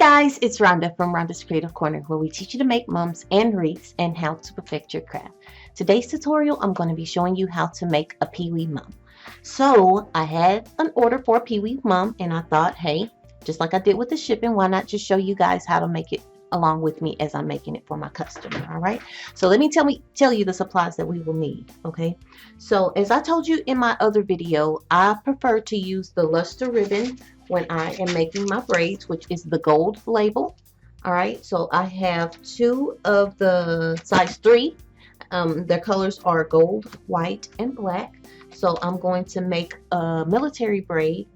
guys, it's Rhonda from Rhonda's Creative Corner, where we teach you to make mums and wreaths and how to perfect your craft. Today's tutorial, I'm going to be showing you how to make a Peewee mum. So I had an order for a Peewee mum, and I thought, hey, just like I did with the shipping, why not just show you guys how to make it along with me as I'm making it for my customer. All right, so let me tell you the supplies that we will need. Okay, so as I told you in my other video, I prefer to use the luster ribbon when I am making my braids, which is the gold label. All right, so I have two of the size 3. Their colors are gold, white, and black. So I'm going to make a military braid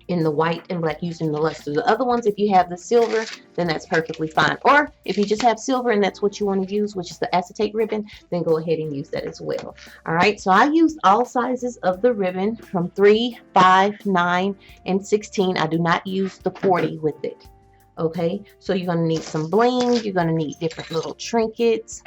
in the white and black using the luster. The other ones, if you have the silver, then that's perfectly fine. Or if you just have silver and that's what you want to use, which is the acetate ribbon, then go ahead and use that as well. All right, so I used all sizes of the ribbon from 3, 5, 9, and 16. I do not use the 40 with it. Okay, so you're going to need some bling. You're going to need different little trinkets.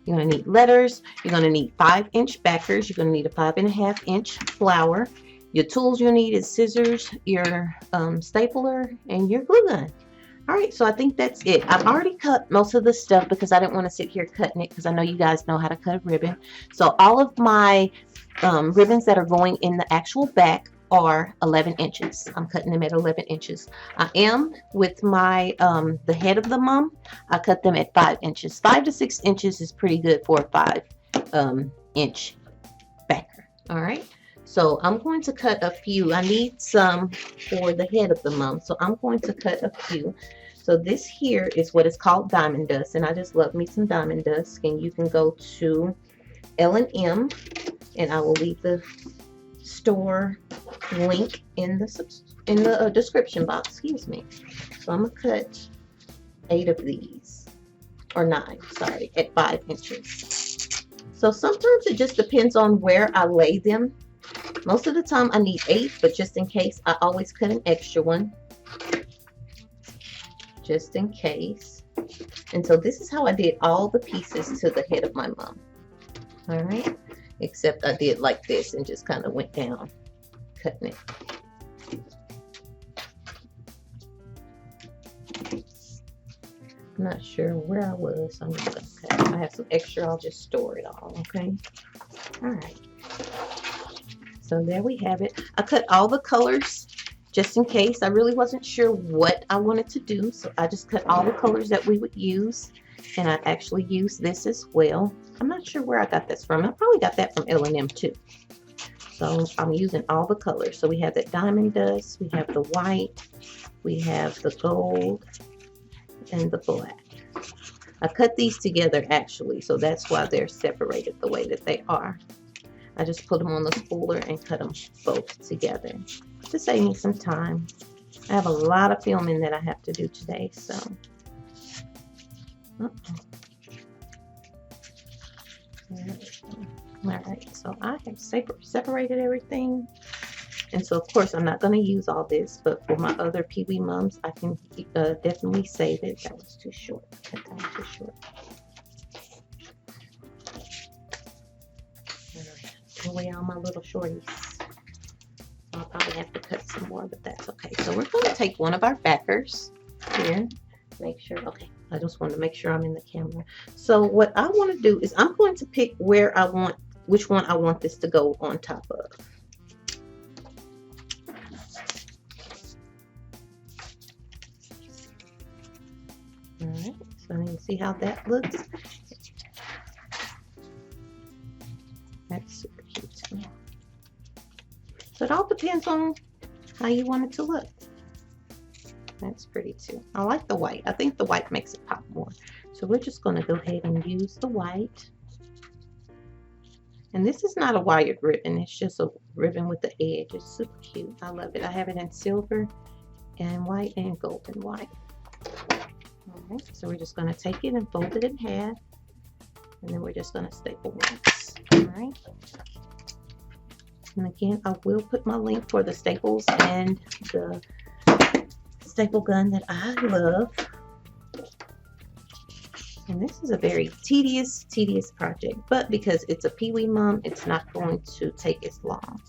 You're going to need letters. You're going to need 5-inch backers. You're going to need a 5.5-inch flower. Your tools you'll need is scissors, your stapler, and your glue gun. All right, so I think that's it. I've already cut most of the stuff because I didn't want to sit here cutting it, because I know you guys know how to cut a ribbon. So all of my ribbons that are going in the actual back are 11 inches. I'm cutting them at 11 inches. I am with my the head of the mum. I cut them at 5 inches. 5 to 6 inches is pretty good for a 5-inch backer. All right. So I'm going to cut a few. I need some for the head of the mum, so I'm going to cut a few. So this here is what is called diamond dust, and I just love me some diamond dust. And you can go to L&M, and I will leave the store link in the description box. Excuse me. So I'm gonna cut 8 of these, or 9, sorry, at 5 inches. So sometimes it just depends on where I lay them. Most of the time I need 8, but just in case, I always cut an extra one. Just in case. And so this is how I did all the pieces to the head of my mum. Alright. Except I did like this and just kind of went down cutting it. I'm not sure where I was, so I'm just going to cut. I have some extra, I'll just store it all, okay? Alright. So there we have it. I cut all the colors just in case. I really wasn't sure what I wanted to do, so I just cut all the colors that we would use. And I actually used this as well. I'm not sure where I got this from. I probably got that from L&M too. So I'm using all the colors. So we have that diamond dust, we have the white, we have the gold, and the black. I cut these together actually, so that's why they're separated the way that they are. I just put them on the spooler and cut them both together to save me some time. I have a lot of filming that I have to do today, so. Alright, so I have separated everything. And so, of course, I'm not going to use all this, but for my other Peewee mums, I can definitely save it. That was too short. That was too short. Away all my little shorties. I'll probably have to cut some more, but that's okay. So we're going to take one of our backers here. Make sure, okay, I just wanted to make sure I'm in the camera. So what I want to do is I'm going to pick where I want, which one I want this to go on top of. All right, so you can see how that looks. That's super cute too. So it all depends on how you want it to look. That's pretty too. I like the white. I think the white makes it pop more. So we're just going to go ahead and use the white. And this is not a wired ribbon. It's just a ribbon with the edge. It's super cute. I love it. I have it in silver and white and gold and white. All right. So we're just going to take it and fold it in half. And then we're just going to staple once. Alright, and again, I will put my link for the staples and the staple gun that I love. And this is a very tedious project, but because it's a Peewee mum, it's not going to take as long.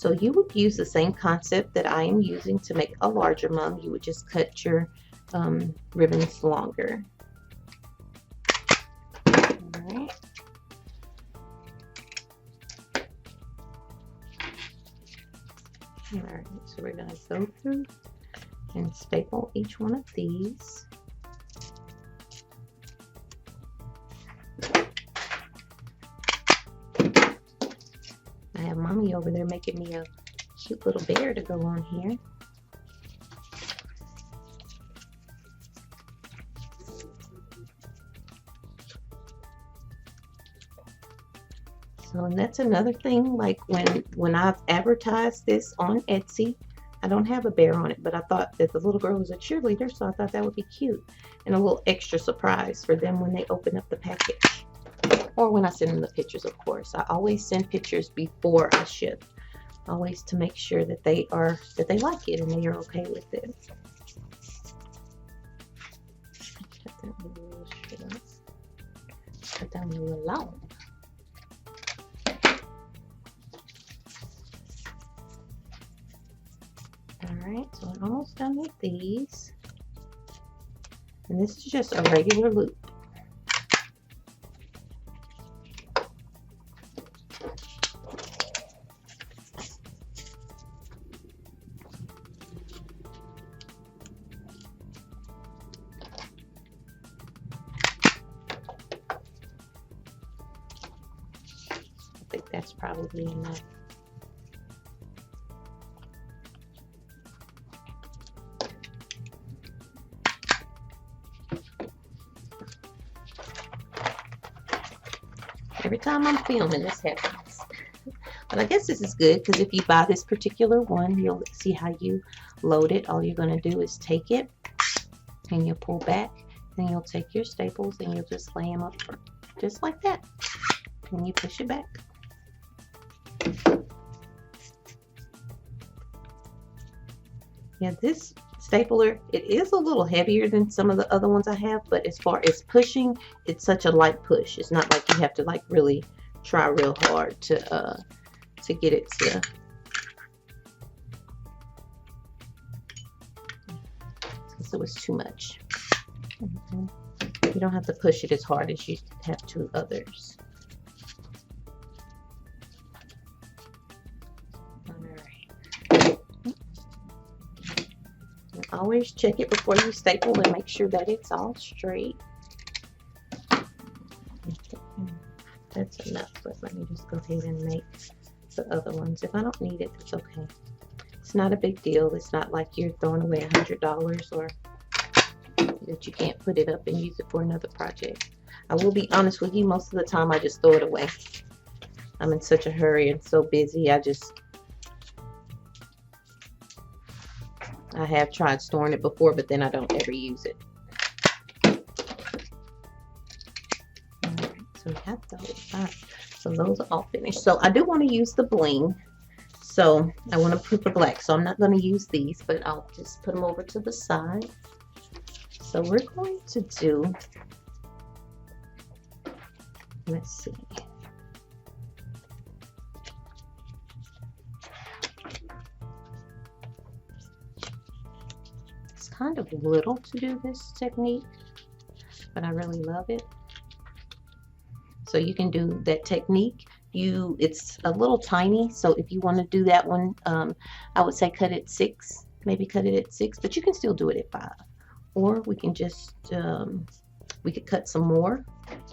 So you would use the same concept that I am using to make a larger mum. You would just cut your ribbons longer. All right. All right, so we're going to go through and staple each one of these. I have Mommy over there making me a cute little bear to go on here. So, and that's another thing, like when I've advertised this on Etsy, I don't have a bear on it, but I thought that the little girl was a cheerleader, so I thought that would be cute and a little extra surprise for them when they open up the package, or when I send them the pictures. Of course, I always send pictures before I ship, always to make sure that they like it and they are okay with it. Cut that one a little short. Cut that one a little long. Alright, so I'm almost done with these. And this is just a regular loop. I think that's probably enough. Every time I'm filming, this happens. But I guess this is good because if you buy this particular one, you'll see how you load it. All you're going to do is take it and you'll pull back. Then you'll take your staples and you'll just lay them up front, just like that. And you push it back. Yeah, this stapler, it is a little heavier than some of the other ones I have, but as far as pushing, it's such a light push. It's not like you have to like really try real hard to get it to. So it's too much. You don't have to push it as hard as you have to others. Always check it before you staple and make sure that it's all straight. That's enough, but let me just go ahead and make the other ones. If I don't need it, that's okay. It's not a big deal. It's not like you're throwing away $100 or that you can't put it up and use it for another project. I will be honest with you, most of the time I just throw it away. I'm in such a hurry and so busy. I have tried storing it before, but then I don't ever use it. Alright, so we have those. Alright, so those are all finished. So I do want to use the bling. So I want to put the black. So I'm not going to use these, but I'll just put them over to the side. So we're going to do, let's see. Kind of little to do this technique, but I really love it. So you can do that technique. It's a little tiny, so if you want to do that one, I would say cut it 6, maybe cut it at 6, but you can still do it at 5. Or we can just we could cut some more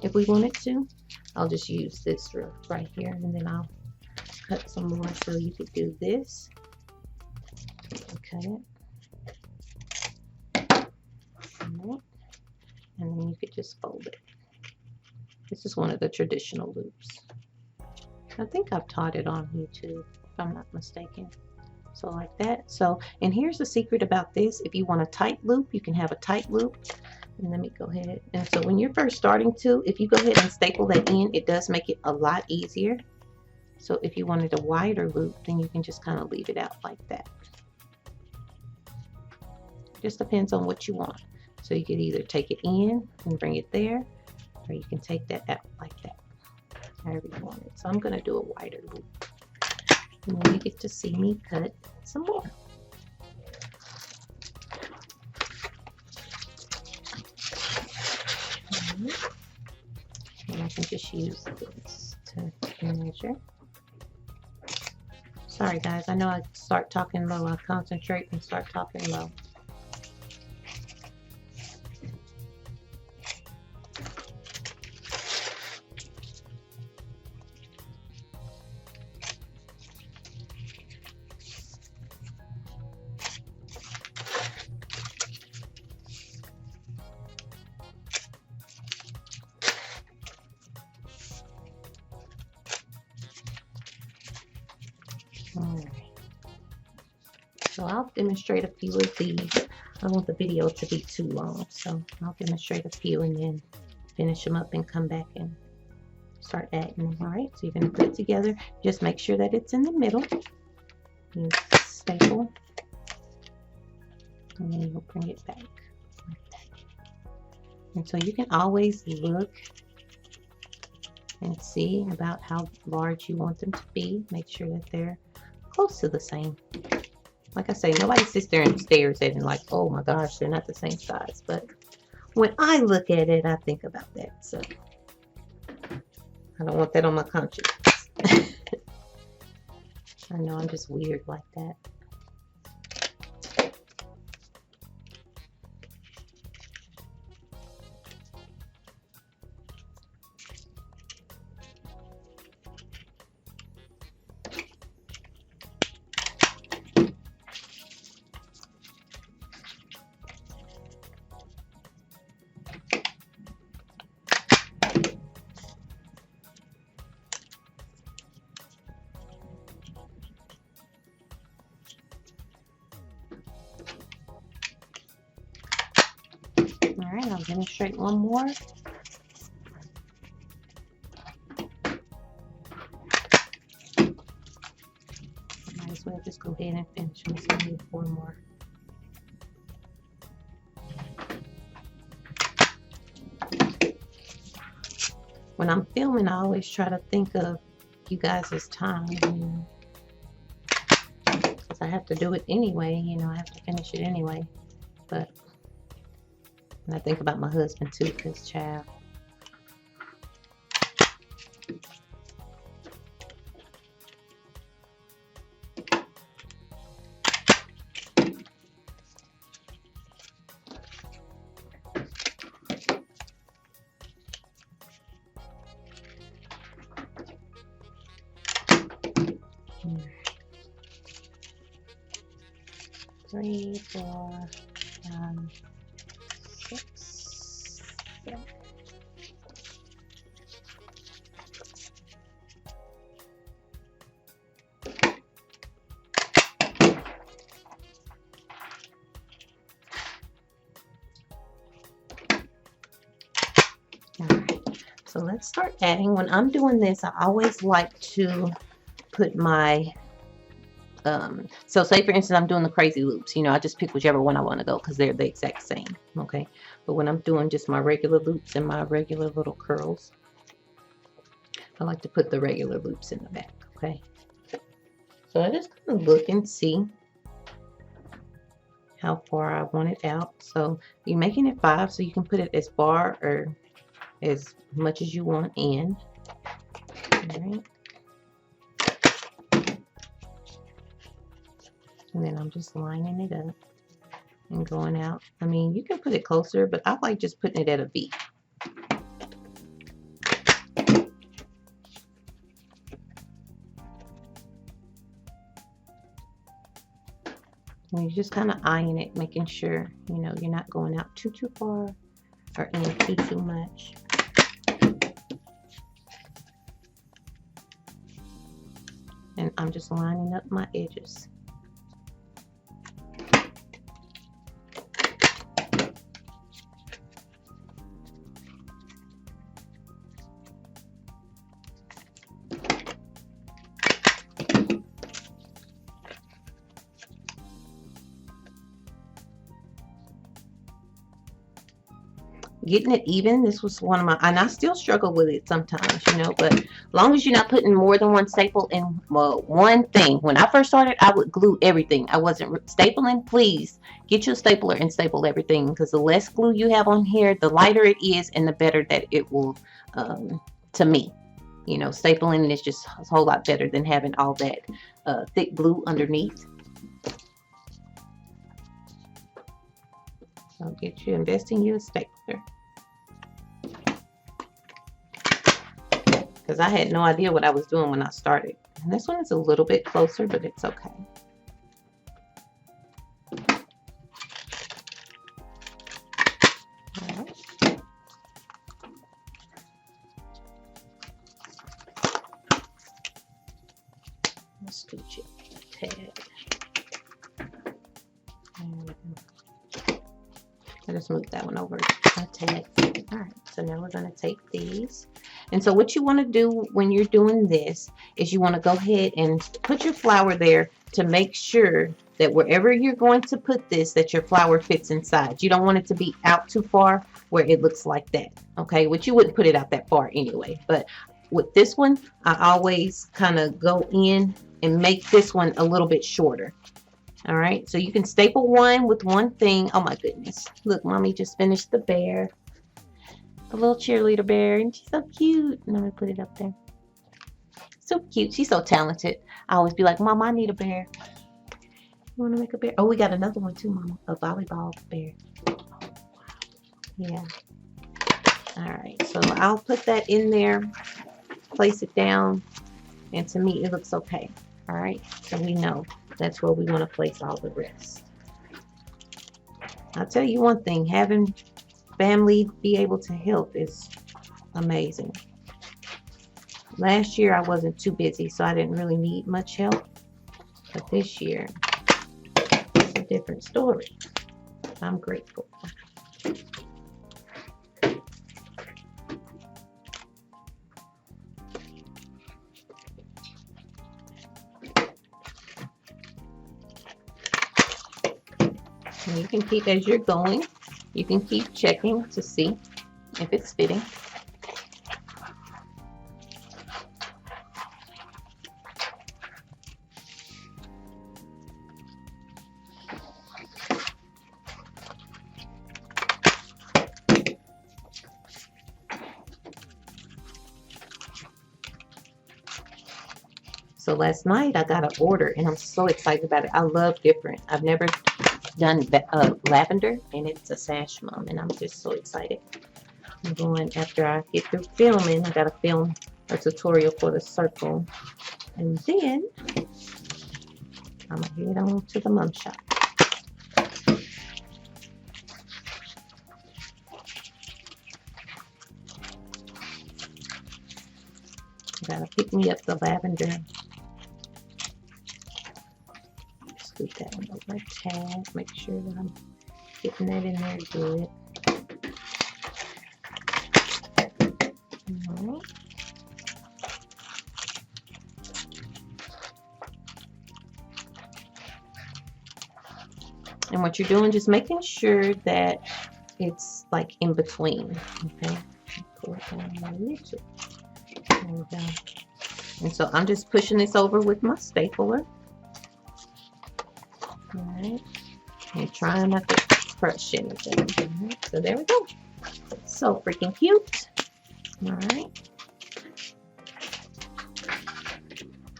if we wanted to. I'll just use this right here, and then I'll cut some more. So you could do this and cut it. And then you could just fold it. This is one of the traditional loops. I think I've taught it on YouTube, if I'm not mistaken. So like that. So, and here's the secret about this. If you want a tight loop, you can have a tight loop. And let me go ahead. And so when you're first starting to, if you go ahead and staple that in, it does make it a lot easier. So if you wanted a wider loop, then you can just kind of leave it out like that. Just depends on what you want. So you could either take it in and bring it there, or you can take that out like that, however you want it. So I'm going to do a wider loop. And then you get to see me cut some more. And I can just use this to measure. Sorry guys, I know I start talking low. I concentrate and start talking low. Alright. So I'll demonstrate a few of these. I don't want the video to be too long, so I'll demonstrate a few and then finish them up and come back and start adding them. Alright, so you're going to put it together. Just make sure that it's in the middle. Use the staple. And then you'll bring it back like that. And so you can always look and see about how large you want them to be. Make sure that they're close to the same. Like I say, nobody sits there and stares at it and like, oh my gosh, they're not the same size. But when I look at it, I think about that. So I don't want that on my conscience. I know I'm just weird like that. Alright, I'll demonstrate one more. Might as well just go ahead and finish them. So I need four more. When I'm filming, I always try to think of you guys' time, you know, because I have to do it anyway, you know, I have to finish it anyway. But and I think about my husband too, because child. Three, 4, 5, 6, 7. Alright, so let's start adding. When I'm doing this, I always like to put my so say for instance I'm doing the crazy loops, you know, I just pick whichever one I want to go because they're the exact same. Okay, but when I'm doing just my regular loops and my regular little curls, I like to put the regular loops in the back. Okay, so I just kind of look and see how far I want it out. So you're making it 5, so you can put it as far or as much as you want in. All right. And then I'm just lining it up and going out. I mean, you can put it closer, but I like just putting it at a V. And you're just kind of eyeing it, making sure, you know, you're not going out too far or in too much. And I'm just lining up my edges. getting it even. This was one of my, and I still struggle with it sometimes, you know, but as long as you're not putting more than one staple in one thing. When I first started, I would glue everything. I wasn't stapling. Please get you a stapler and staple everything, because the less glue you have on here, the lighter it is and the better that it will, to me. You know, stapling is just a whole lot better than having all that thick glue underneath. So invest in you a stapler. Because I had no idea what I was doing when I started. And this one is a little bit closer, but it's okay. All right. Let's scooch it a tad. I just moved that one over a tad. All right, so now we're going to take these. And so what you want to do when you're doing this is you want to go ahead and put your flower there to make sure that wherever you're going to put this, that your flower fits inside. You don't want it to be out too far where it looks like that, okay? Which you wouldn't put it out that far anyway. But with this one, I always kind of go in and make this one a little bit shorter. All right, so you can staple one with one thing. Oh my goodness. Look, mommy just finished the bear. A little cheerleader bear, and she's so cute. And I'm gonna put it up there. So cute. She's so talented. I always be like, Mom, I need a bear. You want to make a bear? Oh, we got another one too, Mama. A volleyball bear. Oh, wow. Yeah. All right, so I'll put that in there, place it down, and to me, it looks okay. All right, so we know that's where we want to place all the rest. I'll tell you one thing, having family be able to help is amazing. Last year I wasn't too busy, so I didn't really need much help. But this year, it's a different story. I'm grateful. And you can keep, as you're going, you can keep checking to see if it's fitting. So last night I got an order and I'm so excited about it. I love different. I've never done lavender, and it's a sash mum, and I'm just so excited. I'm going, after I get through filming, I gotta film a tutorial for the circle, and then I'm gonna head on to the mum shop. Gotta pick me up the lavender. Scoot that one over a tad. Make sure that I'm getting that in there good. Alright. And what you're doing, just making sure that it's like in between. Okay. Pull it down a little. There we go. And so I'm just pushing this over with my stapler. Alright. And trying not to crush anything. Alright. So there we go. So freaking cute. Alright.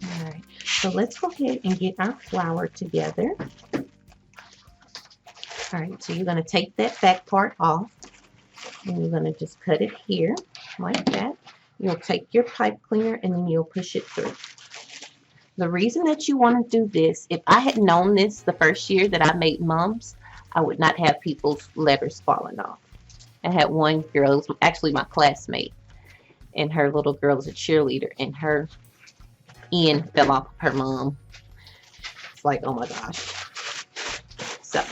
Alright. So let's go ahead and get our flower together. Alright. So you're going to take that back part off. And you're going to just cut it here like that. You'll take your pipe cleaner and then you'll push it through. The reason that you want to do this, if I had known this the first year that I made mums, I would not have people's letters falling off. I had one girl, it was actually my classmate, and her little girl was a cheerleader, and her end fell off of her mom. It's like, oh my gosh. So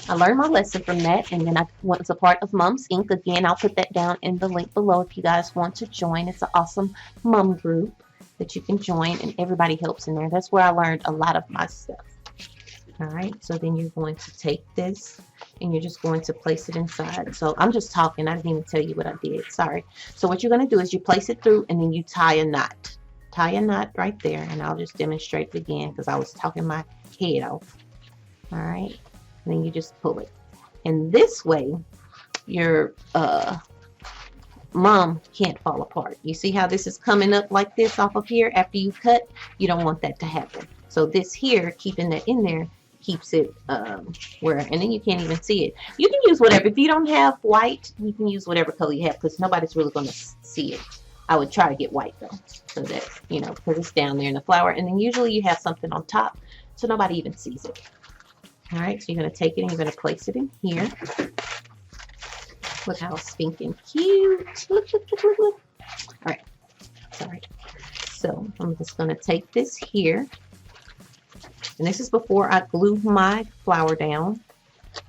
I learned my lesson from that, and then I was a part of Mom's Inc. Again, I'll put that down in the link below if you guys want to join. It's an awesome mom group that you can join, and everybody helps in there. That's where I learned a lot of my stuff. All right, so then you're going to take this and you're just going to place it inside. So I'm just talking. I didn't even tell you what I did. Sorry. So what you're going to do is you place it through, and then you tie a knot. Tie a knot right there, and I'll just demonstrate it again because I was talking my head off. All right. And then you just pull it. And this way, your mom can't fall apart. You see how this is coming up like this off of here after you cut? You don't want that to happen. So this here, keeping that in there, keeps it where, and then you can't even see it. You can use whatever. If you don't have white, you can use whatever color you have because nobody's really going to see it. I would try to get white though, so that, you know, because it's down there in the flower. And then usually you have something on top so nobody even sees it. All right, so you're going to take it and you're going to place it in here. Look how stinking cute. Look, look, look, look, look. All right, sorry. So I'm just going to take this here. And this is before I glue my flower down.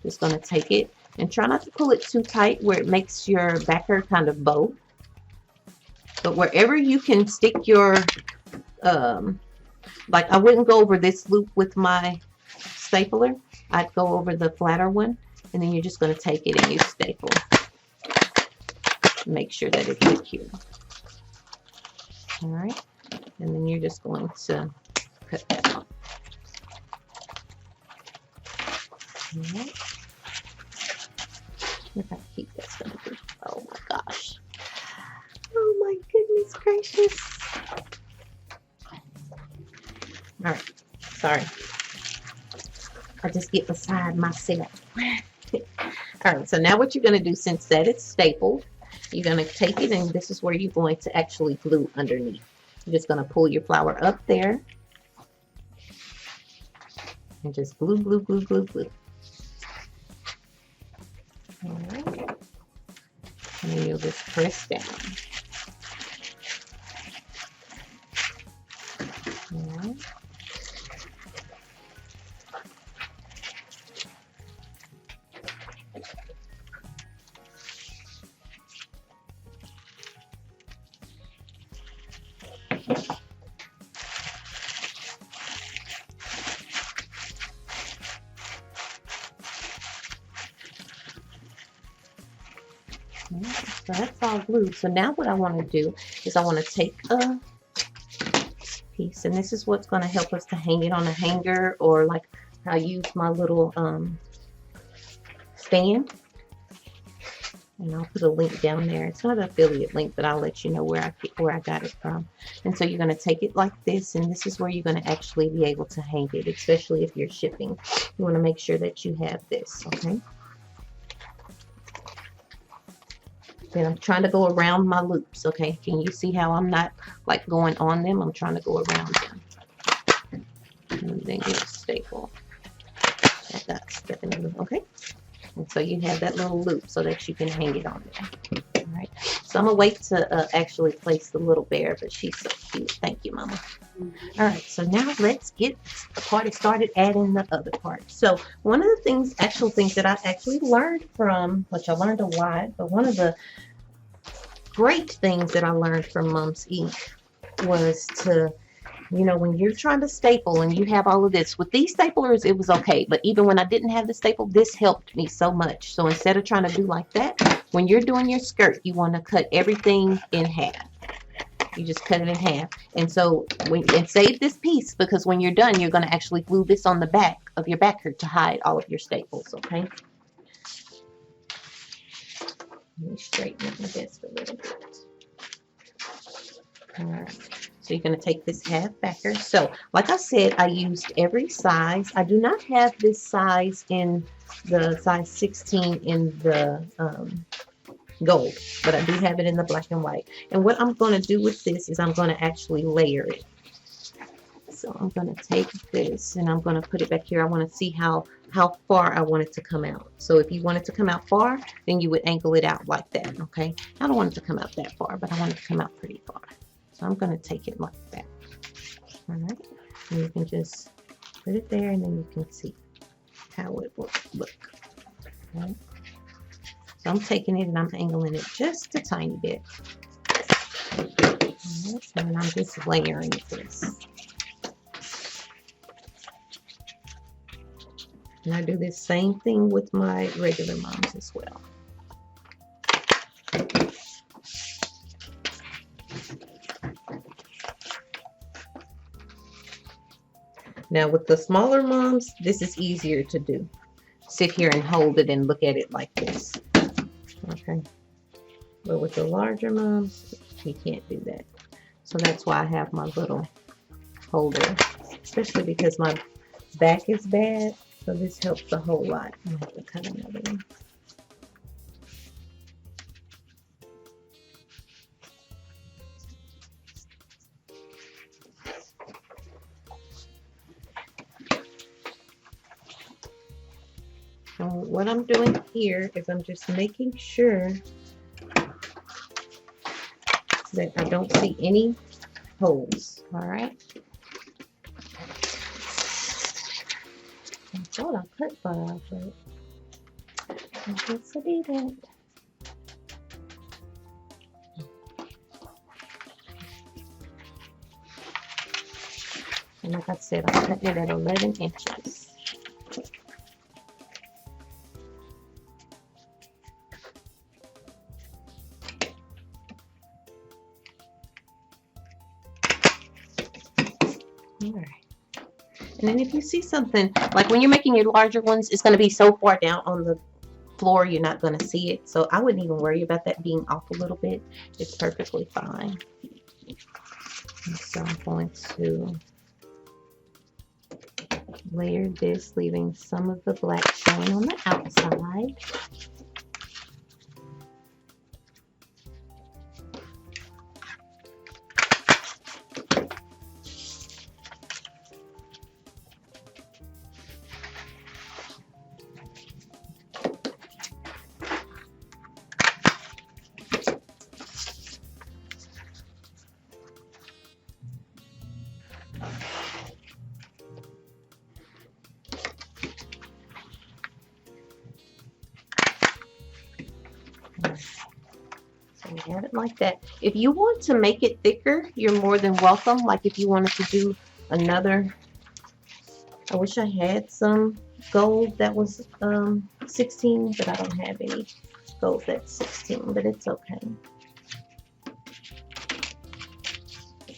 Just going to take it and try not to pull it too tight where it makes your backer kind of bow. But wherever you can stick your, like I wouldn't go over this loop with my stapler. I'd go over the flatter one. And then you're just going to take it and you staple. Make sure that it's secure. All right. And then you're just going to cut that off. All right. Look how cute that's going to be. Oh my gosh. Oh my goodness gracious. All right. Sorry. I just get beside myself. All right. So now what you're going to do, since that it's stapled, you're going to take it and this is where you're going to actually glue underneath. You're just going to pull your flower up there and just glue, glue, glue, glue, glue. All right. And then you'll just press down. All right. So that's all glued. So now what I want to do is I want to take a piece, and this is what's going to help us to hang it on a hanger, or like I use my little stand. And I'll put a link down there. It's not an affiliate link, but I'll let you know where I got it from. And so you're going to take it like this, and this is where you're going to actually be able to hang it, especially if you're shipping. You want to make sure that you have this, okay? Then I'm trying to go around my loops, okay? Can you see how I'm not like going on them? I'm trying to go around them. And then you staple. Like that, okay? And so you have that little loop so that you can hang it on there. All right. So I'm going to wait to actually place the little bear, but she's so cute. Thank you, Mama. All right. So now let's get the party started adding the other part. So one of the things, actual things that I actually learned from, which I learned a lot, but one of the great things that I learned from Mom's Ink was to, you know, when you're trying to staple and you have all of this, with these staplers, it was okay. But even when I didn't have the staple, this helped me so much. So instead of trying to do like that, when you're doing your skirt, you want to cut everything in half. You just cut it in half. And so, and save this piece, because when you're done, you're going to actually glue this on the back of your backer to hide all of your staples, okay? Let me straighten up my desk a little bit. All right. So you're going to take this half backer. So like I said, I used every size. I do not have this size in the size 16 in the gold, but I do have it in the black and white. And what I'm going to do with this is I'm going to actually layer it. So I'm going to take this and I'm going to put it back here. I want to see how far I want it to come out. So if you want it to come out far, then you would angle it out like that, okay? I don't want it to come out that far, but I want it to come out pretty far. So I'm going to take it like that. All right. And you can just put it there and then you can see how it will look. Okay. So I'm taking it and I'm angling it just a tiny bit. All right. And I'm just layering this. And I do this same thing with my regular mums as well. Now with the smaller mums, this is easier to do. Sit here and hold it and look at it like this. Okay. But with the larger mums, you can't do that. So that's why I have my little holder, especially because my back is bad. So this helps a whole lot. I'm gonna have to cut another one. So what I'm doing here is I'm just making sure that I don't see any holes. All right. I thought I cut that off, but I guess I didn't. And like I said, I'm cutting it at 11 inches. All right. And then if you see something, like when you're making your larger ones, it's going to be so far down on the floor, you're not going to see it. So I wouldn't even worry about that being off a little bit. It's perfectly fine. And so I'm going to layer this, leaving some of the black showing on the outside. So we have it like that. If you want to make it thicker, you're more than welcome. Like if you wanted to do another, I wish I had some gold that was 16, but I don't have any gold that's 16, but it's okay.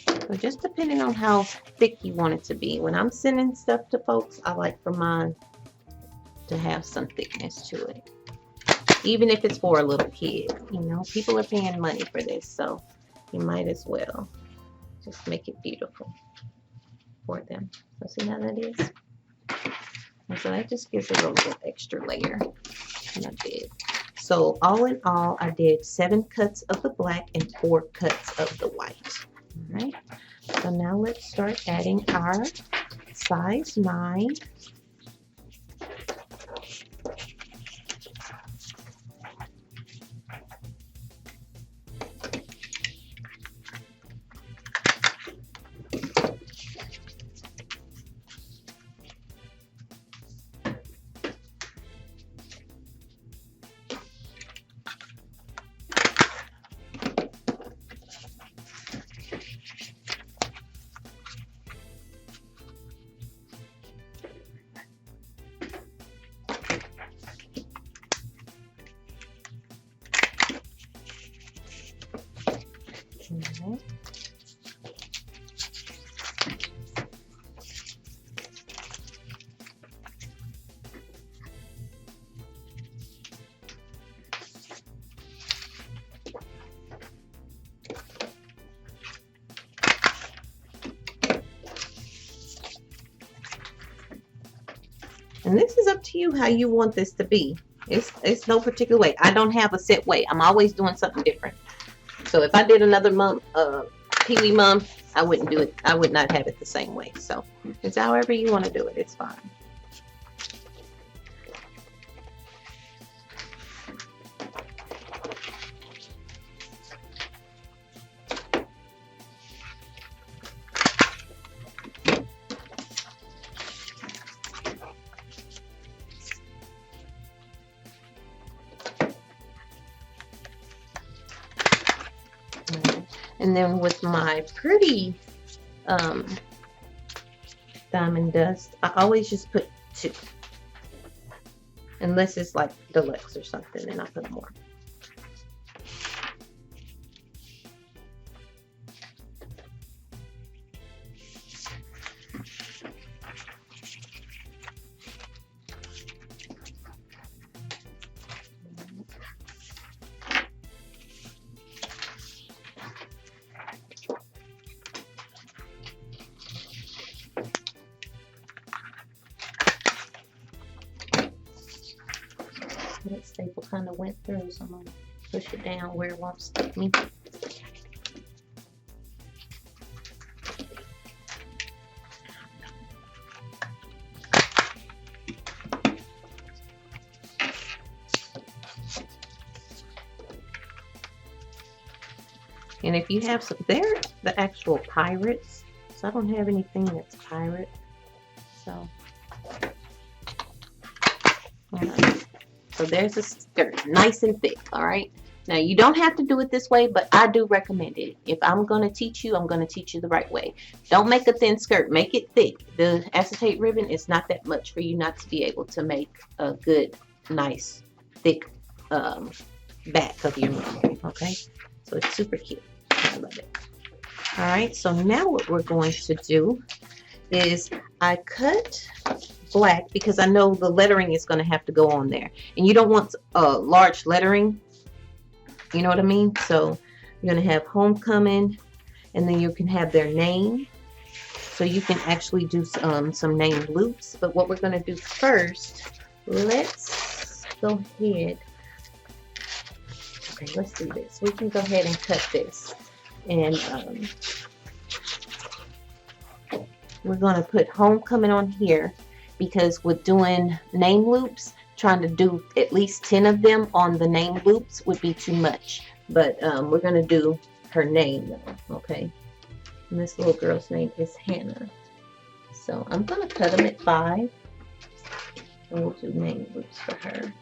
So just depending on how thick you want it to be. When I'm sending stuff to folks, I like for mine to have some thickness to it. Even if it's for a little kid, you know, people are paying money for this, so you might as well just make it beautiful for them. So see how that is? And so that just gives it a little extra layer. And I did. So all in all, I did 7 cuts of the black and 4 cuts of the white. All right. So now let's start adding our size 9. Okay. And this is up to you how you want this to be. It's no particular way. I don't have a set way. I'm always doing something different. So if I did another Peewee mum, I wouldn't do it. I would not have it the same way. So it's however you want to do it. It's fine. And then with my pretty diamond dust, I always just put 2. Unless it's like deluxe or something, then I put more. That staple kind of went through, so I'm going to push it down where it won't stick me. And if you have some, they're the actual pirates, so I don't have anything that's pirate. So, so there's a skirt, nice and thick. All right. Now you don't have to do it this way, but I do recommend it. If I'm going to teach you, I'm going to teach you the right way. Don't make a thin skirt, make it thick. The acetate ribbon is not that much for you not to be able to make a good, nice, thick back of your military. Okay, so it's super cute. I love it. All right, so now what we're going to do is I cut black because I know the lettering is going to have to go on there, and you don't want large lettering, you know what I mean? So you're going to have homecoming, and then you can have their name, so you can actually do some name loops. But what we're going to do first, let's go ahead. Okay, let's do this. We can go ahead and cut this, and we're going to put homecoming on here, because with doing name loops, trying to do at least 10 of them on the name loops would be too much. But we're going to do her name though, okay? And this little girl's name is Hannah. So I'm going to cut them at 5, and we'll do name loops for her.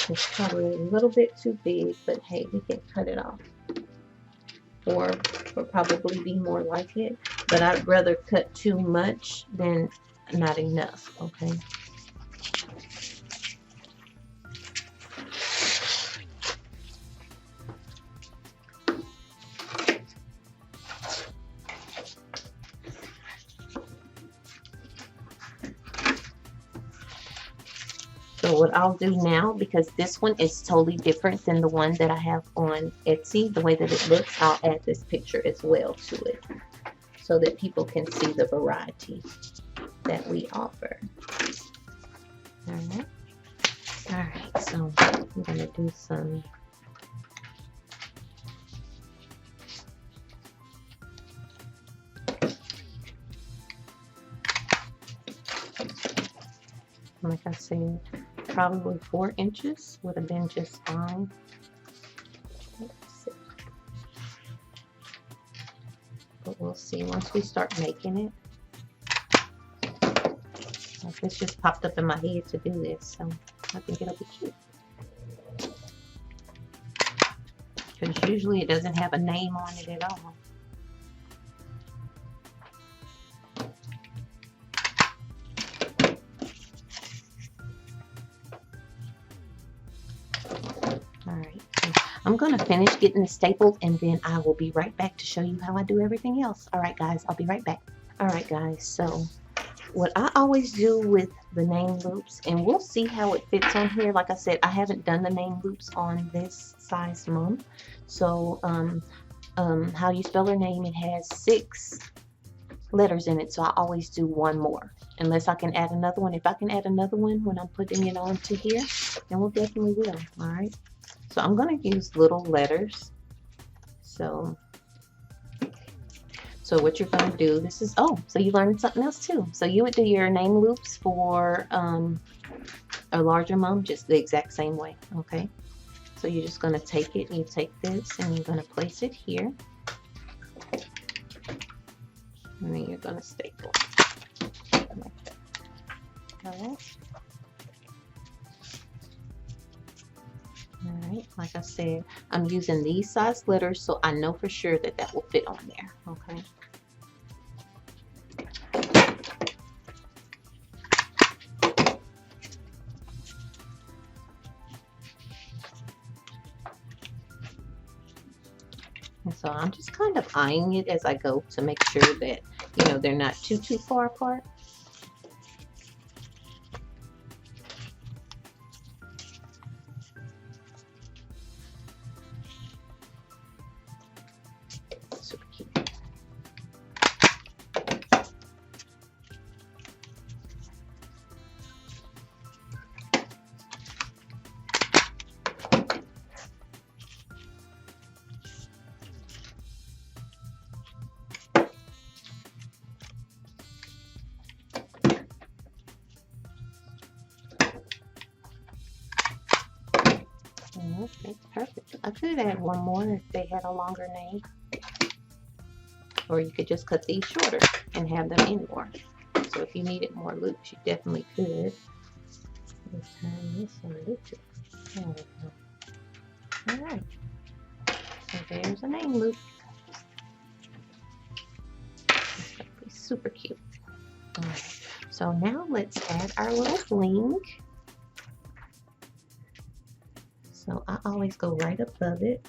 It's probably a little bit too big, but hey, we can cut it off. Or probably be more like it. But I'd rather cut too much than not enough, okay? So what I'll do now, because this one is totally different than the one that I have on Etsy, the way that it looks, I'll add this picture as well to it, so that people can see the variety that we offer. Alright. Alright, so I'm going to do some like I said, probably 4 inches would have been just fine. Let's see. But we'll see once we start making it. Like, this just popped up in my head to do this, so I think it'll be cute. Because usually it doesn't have a name on it at all. Alright, so I'm going to finish getting this stapled, and then I will be right back to show you how I do everything else. Alright guys, I'll be right back. Alright guys, so what I always do with the name loops, and we'll see how it fits on here. Like I said, I haven't done the name loops on this size mom. So how you spell her name, it has 6 letters in it, so I always do 1 more, unless I can add another one. If I can add another one when I'm putting it onto here, then we'll definitely will. All right, so I'm going to use little letters. So what you're going to do, this is, oh, so you learned something else too. So you would do your name loops for a larger mom just the exact same way. Okay, so you're just going to take it, and you take this, and you're going to place it here, and then you're going to staple like that. All right, like I said, I'm using these size letters, so I know for sure that that will fit on there. Okay, And so I'm just kind of eyeing it as I go to make sure that, you know, they're not too far apart. Super cute. Okay, perfect. I could add one more if they had a longer name. Or you could just cut these shorter and have them in more. So if you needed more loops, you definitely could. Let's turn this a little bit. There we go. Alright. So there's a name loop. Super cute. Alright. So now let's add our little bling. So I always go right above it.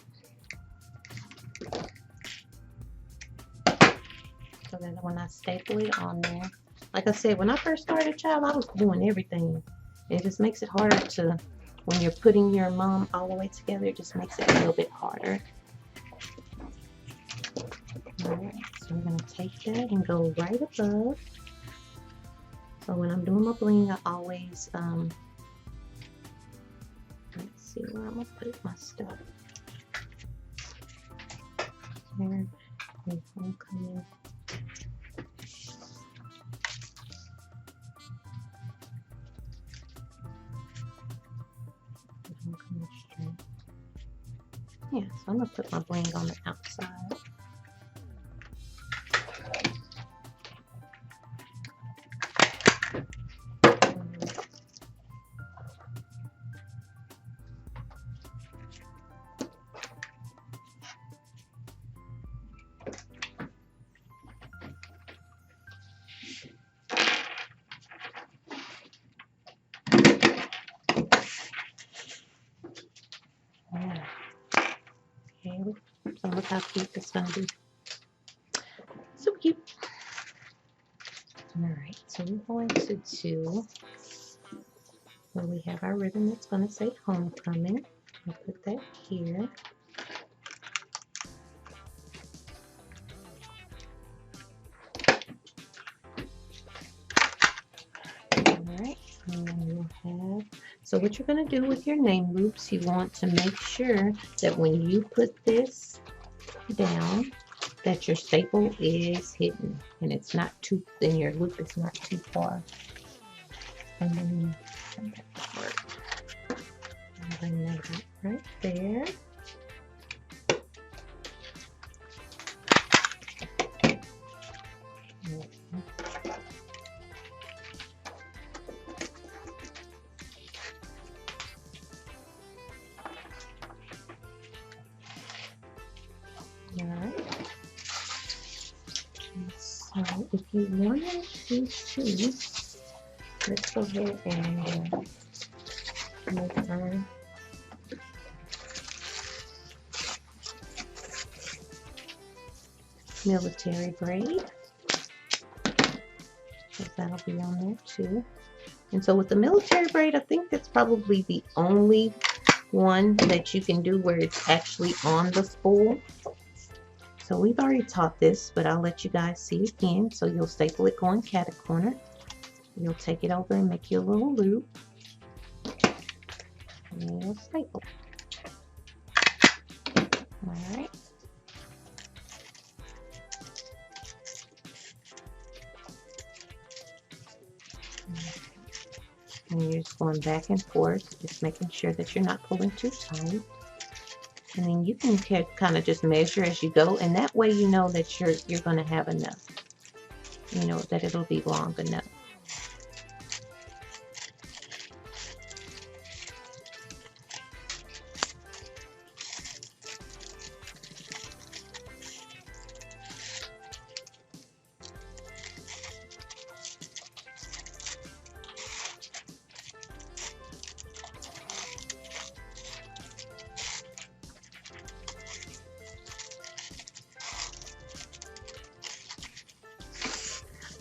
So that when I staple it on there, like I said, when I first started, child, I was doing everything. It just makes it harder to, when you're putting your mom all the way together, it just makes it a little bit harder. Alright, so we're going to take that and go right above. So when I'm doing my bling, I always, let's see where I'm going to put my stuff. Here, and homecoming. Yeah, so I'm going to put my bling on the outside. So look how cute this is going to be. So cute. Alright, so we're going to do, where we have our ribbon that's going to say homecoming. We'll put that here. Alright, and then we'll have, so what you're going to do with your name loops, you want to make sure that when you put this down, that your staple is hidden and it's not too, then your loop is not too far. And then bring that up right there. Alright. So if you wanted to see, let's go ahead and make our military braid. Because that'll be on there too. And so with the military braid, I think that's probably the only one that you can do where it's actually on the spool. So we've already taught this, but I'll let you guys see again. So you'll staple it going cat corner. You'll take it over and make your little loop. And then you'll staple. Alright. And you're just going back and forth, just making sure that you're not pulling too tight. And then you can kind of just measure as you go, and that way you know that you're going to have enough. You know that it'll be long enough.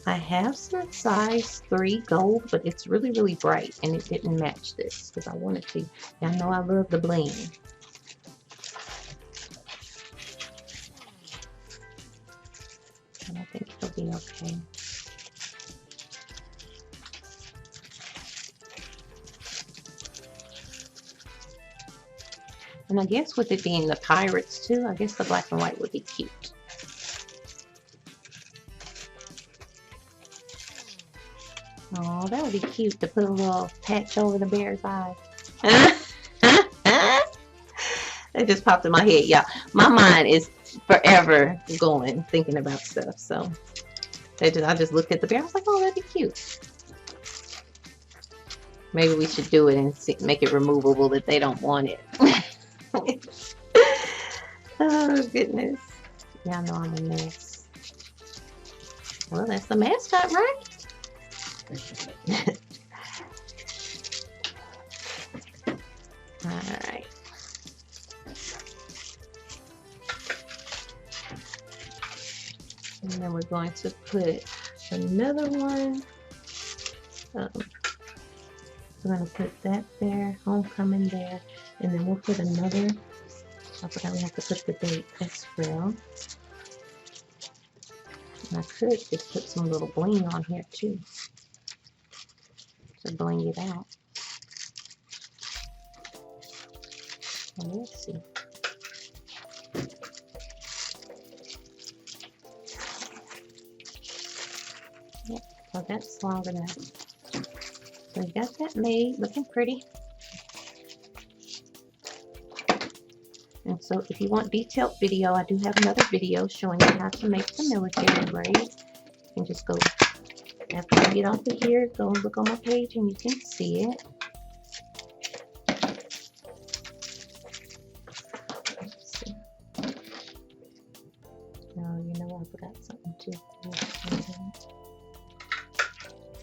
I have some size 3 gold, but it's really, really bright, and it didn't match this because I wanted to. Y'all know I love the bling. And I think it'll be okay. And I guess with it being the pirates too, I guess the black and white would be cute. Oh, that would be cute to put a little patch over the bear's eye. It just popped in my head. Yeah, my mind is forever going thinking about stuff. So I just looked at the bear. I was like, oh, that'd be cute. Maybe we should do it and make it removable if they don't want it. Oh goodness. Yeah, I know I'm a mess. Well, that's the mascot, right? Alright. And then we're going to put another one. We're going to put that there, homecoming there, and then we'll put another. I forgot we have to put the date as well. And I could just put some little bling on here too, to bling it out. Well, let's see. Yep, so that's long enough. So we got that made, looking pretty. And so if you want detailed video, I do have another video showing you how to make the military braid. You can just go, after you get off of here, go and look on my page and you can see it. Let's see. Oh, you know, I forgot something too.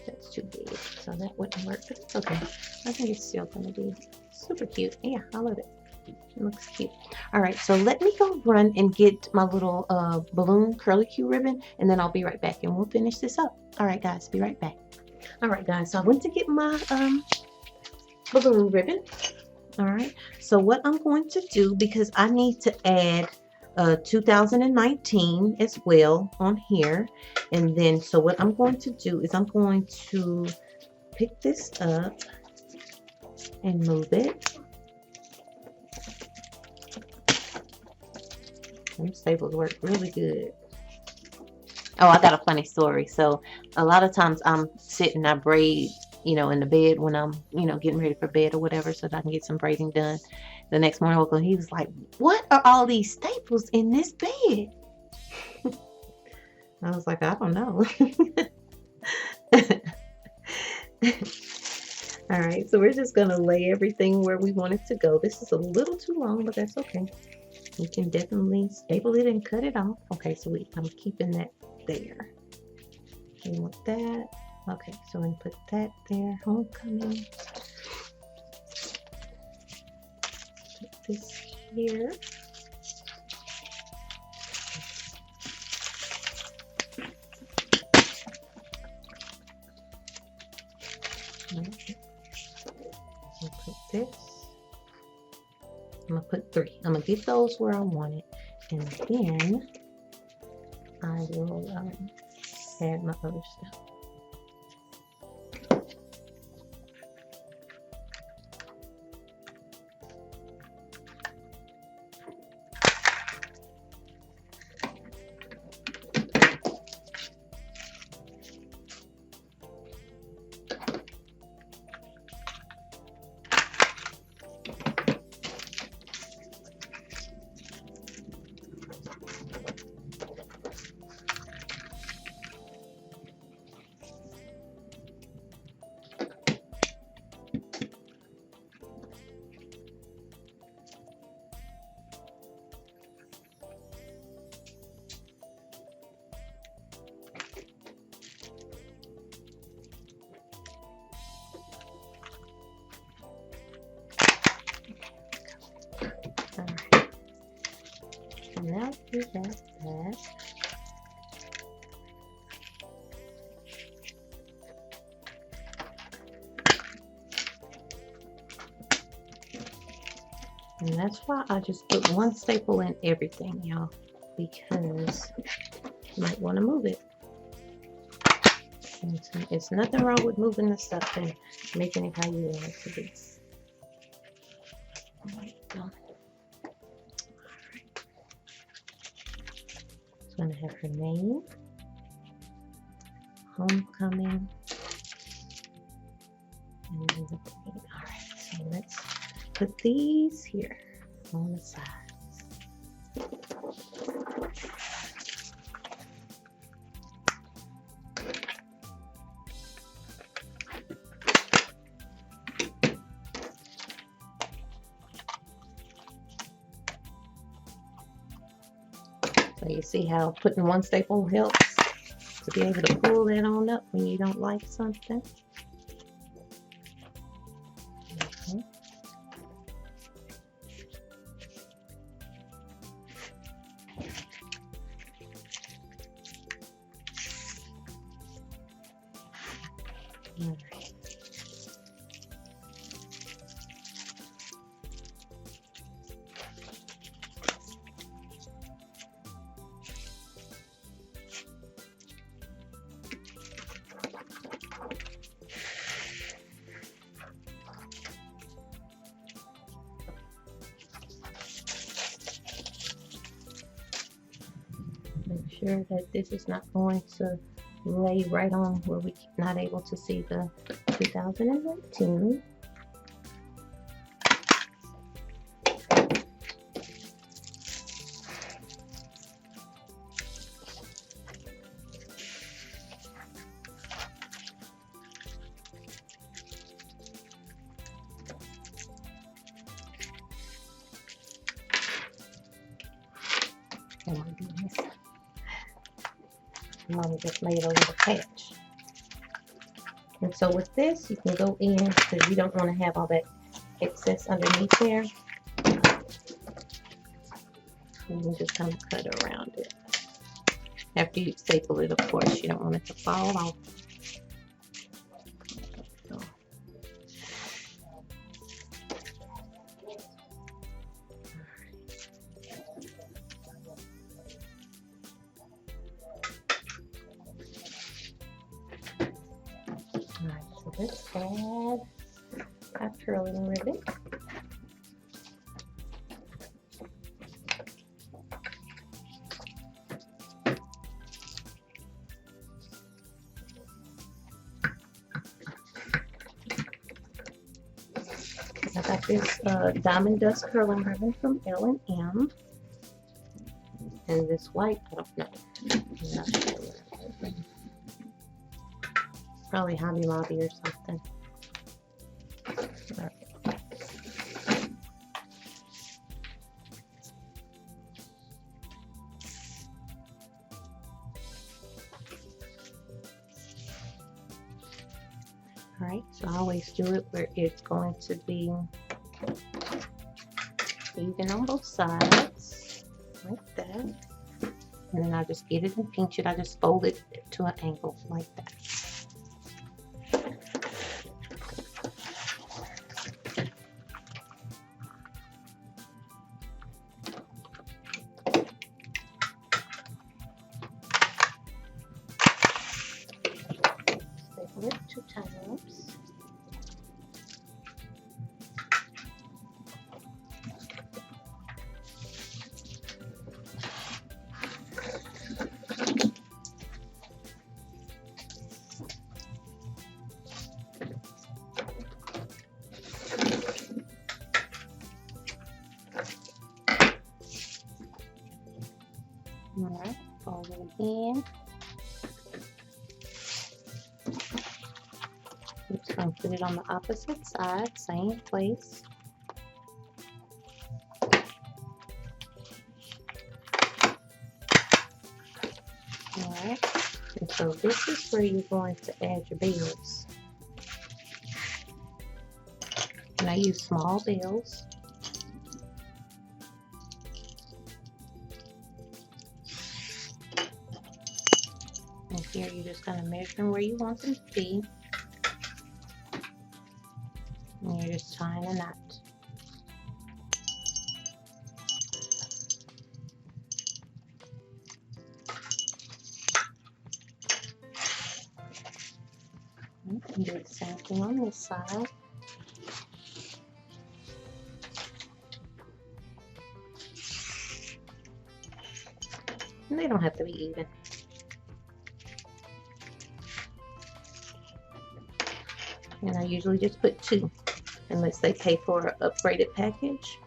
That's too big, so that wouldn't work, but it's okay. I think it's still going to be super cute. Yeah, I love it. It looks cute. All right, so let me go run and get my little balloon curlicue ribbon, and then I'll be right back and we'll finish this up. All right, guys, be right back. All right, guys, so I went to get my balloon ribbon. All right, so what I'm going to do, because I need to add 2019 as well on here, and then so what I'm going to do is I'm going to pick this up and move it. Them staples work really good. Oh, I got a funny story. So a lot of times I'm sitting, I braid, you know, in the bed when I'm, you know, getting ready for bed or whatever, so that I can get some braiding done. The next morning I woke up, he was like, what are all these staples in this bed? I was like, I don't know. All right, so we're just gonna lay everything where we want it to go. This is a little too long, but that's okay. We can definitely staple it and cut it off. Okay, so I'm keeping that there. We want that. Okay, so we put that there. Homecoming. Put this here. Okay. We'll put this. I'm gonna put 3. I'm gonna get those where I want it, and then I will add my other stuff. Now we got that. And that's why I just put one staple in everything, y'all, because you might want to move it. And it's nothing wrong with moving the stuff and making it how you want it to be. There we go. All right. It's going to have her name, homecoming, and then the queen. All right, so let's put these here on the sides. So you see how putting one staple helps to be able to pull that on up when you don't like something. Okay. All right. Make sure that this is not going to lay right on where we're not able to see the 2019. Oh my goodness. Mom just made a little patch. And so with this, you can go in because you don't want to have all that excess underneath there. And you just kind of cut around it. After you staple it, of course, you don't want it to fall off. So. Alright, so let's add our curling ribbon. I got this Diamond Dust curling ribbon from L&M. And this white, I don't know. I'm not sure. Probably Hobby Lobby or something. All right. All right, so I always do it where it's going to be even on both sides, like that. And then I just get it and pinch it. I just fold it to an angle like that. Staple it 2 times. Alright, fold it again. I'm just going to put it on the opposite side, same place. Alright, and so this is where you're going to add your bells. And I use small bells. And here you're just going to measure them where you want them to be. And you're just tying a knot. Same thing on this side. And they don't have to be even. And I usually just put 2 unless they pay for an upgraded package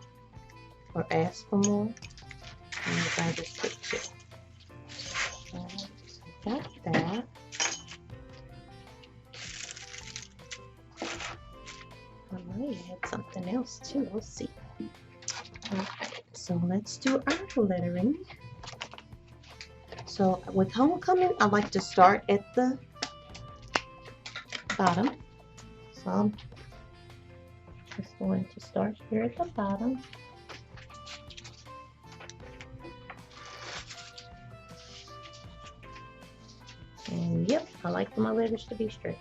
or ask for more. And I just put 2. Got that. I might add something else too. Let's see. Okay, so let's do our lettering. So with homecoming, I like to start at the bottom. So I'm just going to start here at the bottom. And yep, I like my letters to be straight.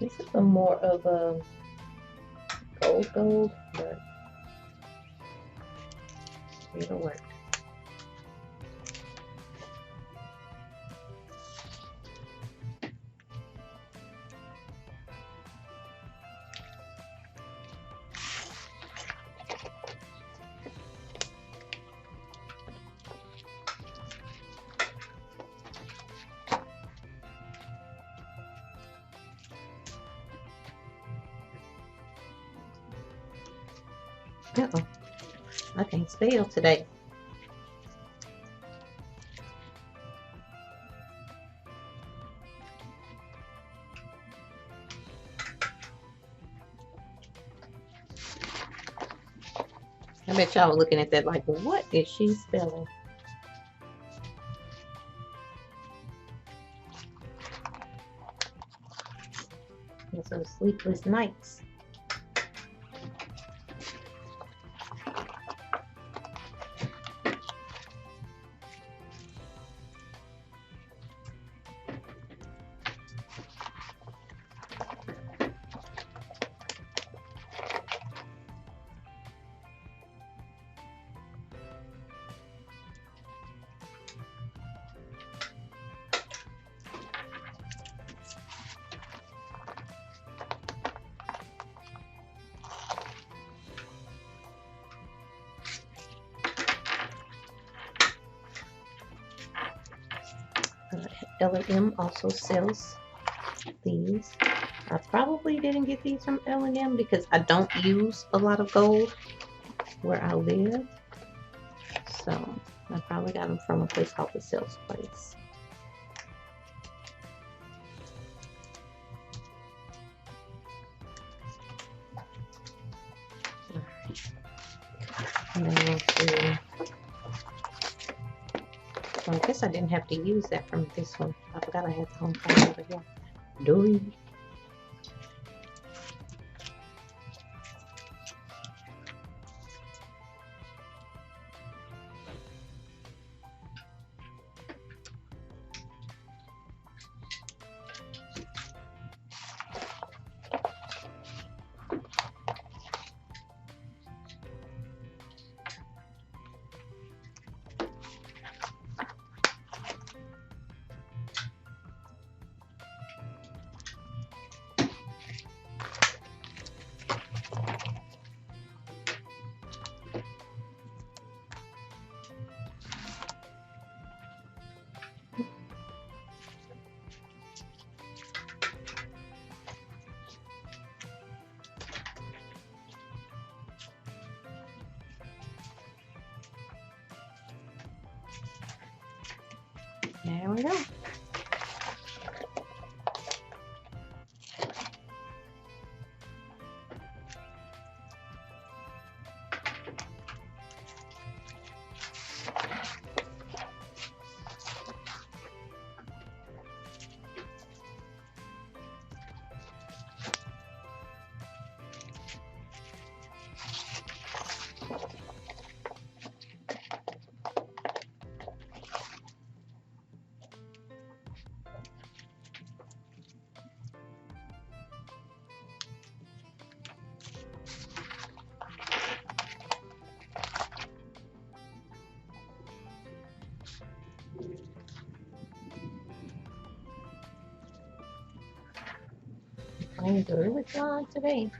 This is a more of a gold, but it'll work. Uh-oh. I can't spell today. I bet y'all were looking at that like, what is she spelling? And so sleepless nights. L&M also sells these. I probably didn't get these from L&M because I don't use a lot of gold where I live. So I probably got them from a place called the Sales Place. And then we'll see. So I guess I didn't have to use that from this one. I forgot I had the home card over here. Dory. There we go. I'm really flying today.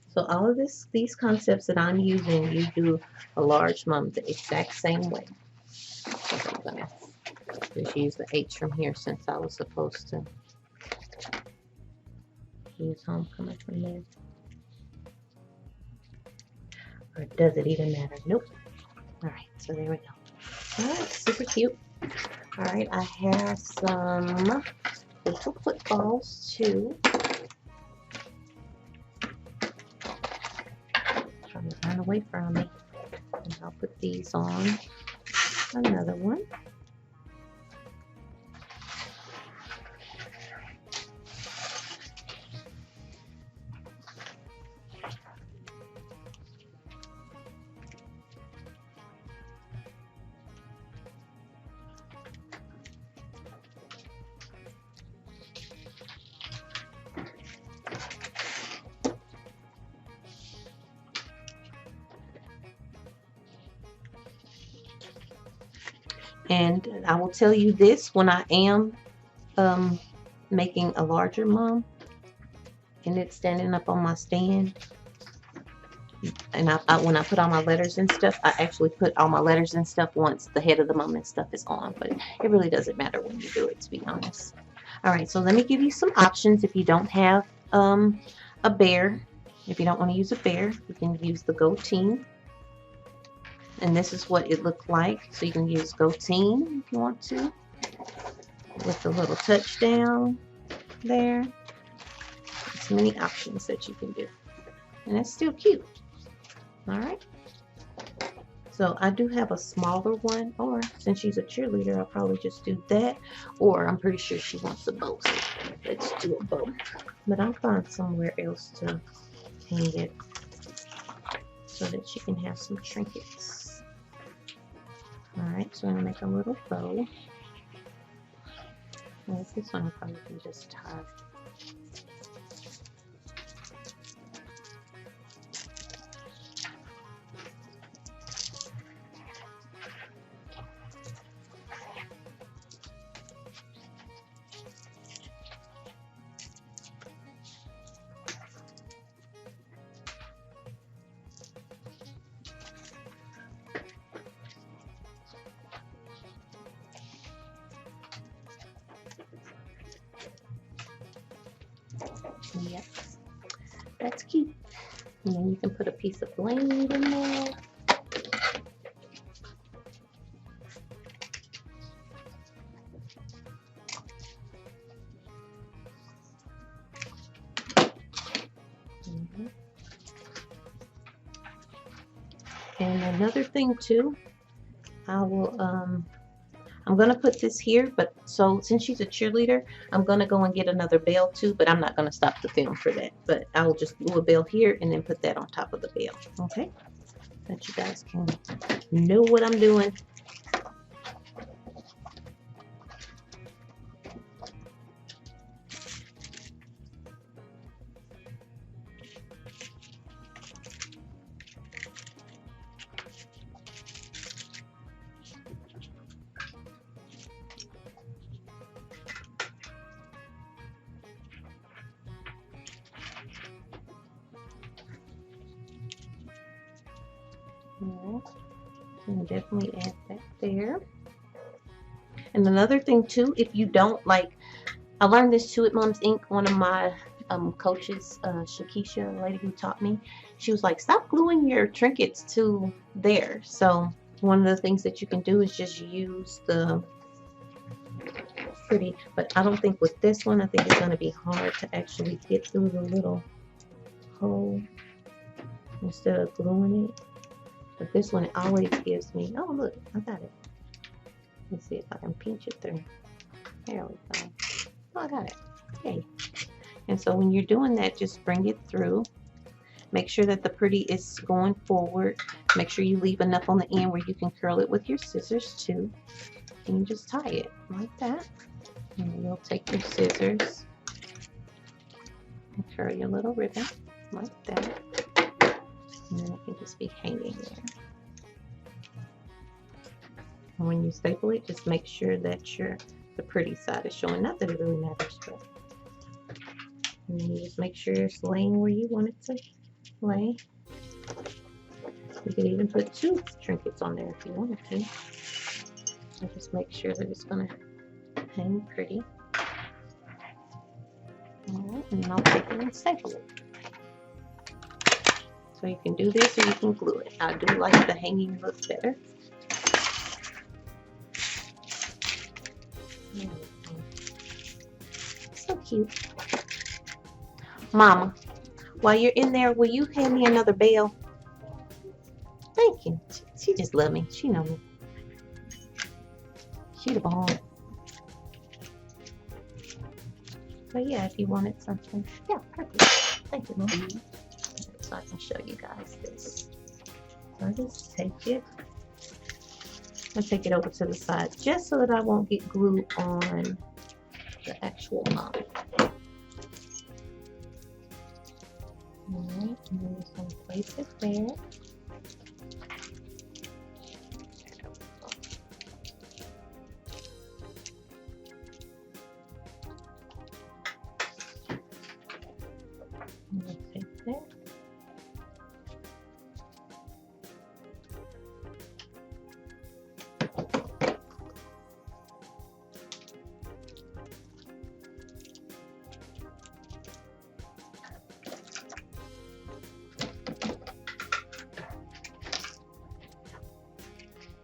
So all of these concepts that I'm using, you do a large mum the exact same way. I'm gonna just use the H from here since I was supposed to use homecoming from there. Or does it even matter? Nope. All right, so there we go. All right, super cute. All right, I have some little footballs too. Trying to run away from me. And I'll put these on another one. And I will tell you this, when I am making a larger mum and it's standing up on my stand, and when I put all my letters and stuff, I actually put all my letters and stuff once the head of the mum and stuff is on, but it really doesn't matter when you do it, to be honest. All right, so let me give you some options. If you don't have a bear, if you don't want to use a bear, you can use the goatee. And this is what it looked like. So you can use goatee if you want to, with the little touchdown there. There's many options that you can do, and it's still cute. All right. So I do have a smaller one, or since she's a cheerleader, I'll probably just do that. Or I'm pretty sure she wants a bow. So let's do a bow. But I'll find somewhere else to hang it so that she can have some trinkets. Alright, so I'm going to make a little bow. Well, this one I probably can just tie. Yes, that's cute. And then you can put a piece of blade in there. And another thing too, I will I'm gonna put this here, but so since she's a cheerleader, I'm gonna go and get another bell too, but I'm not gonna stop the film for that. But I will just glue a bell here and then put that on top of the bell. Okay, that you guys can know what I'm doing. And definitely add that there. And another thing too, if you don't like, I learned this too at Mom's Ink. One of my coaches, Shakisha, a lady who taught me, she was like, stop gluing your trinkets to there. So one of the things that you can do is just use the pretty, but I don't think with this one, I think it's going to be hard to actually get through the little hole instead of gluing it. But this one, it always gives me, oh look, I got it. Let's see if I can pinch it through. There we go. Oh, I got it. Okay. And so when you're doing that, just bring it through. Make sure that the pretty is going forward. Make sure you leave enough on the end where you can curl it with your scissors too. And you just tie it like that. And you'll take your scissors and curl your little ribbon like that. And then it can just be hanging there. And when you staple it, just make sure that the pretty side is showing. Not that it really matters, but and then you just make sure it's laying where you want it to lay. You can even put 2 trinkets on there if you wanted to. So just make sure that it's going to hang pretty. Alright, and then I'll take it and staple it. So you can do this or you can glue it. I do like the hanging look better. So cute. Mama, while you're in there, will you hand me another bell? Thank you. She just love me. She know me. She the bomb. But yeah, if you wanted something. Yeah, perfect. Thank you, Mom. So I can show you guys this. So I just take it. I'll take it over to the side just so that I won't get glue on the actual mop. Alright, and then just going to place it there. I'm going to take that.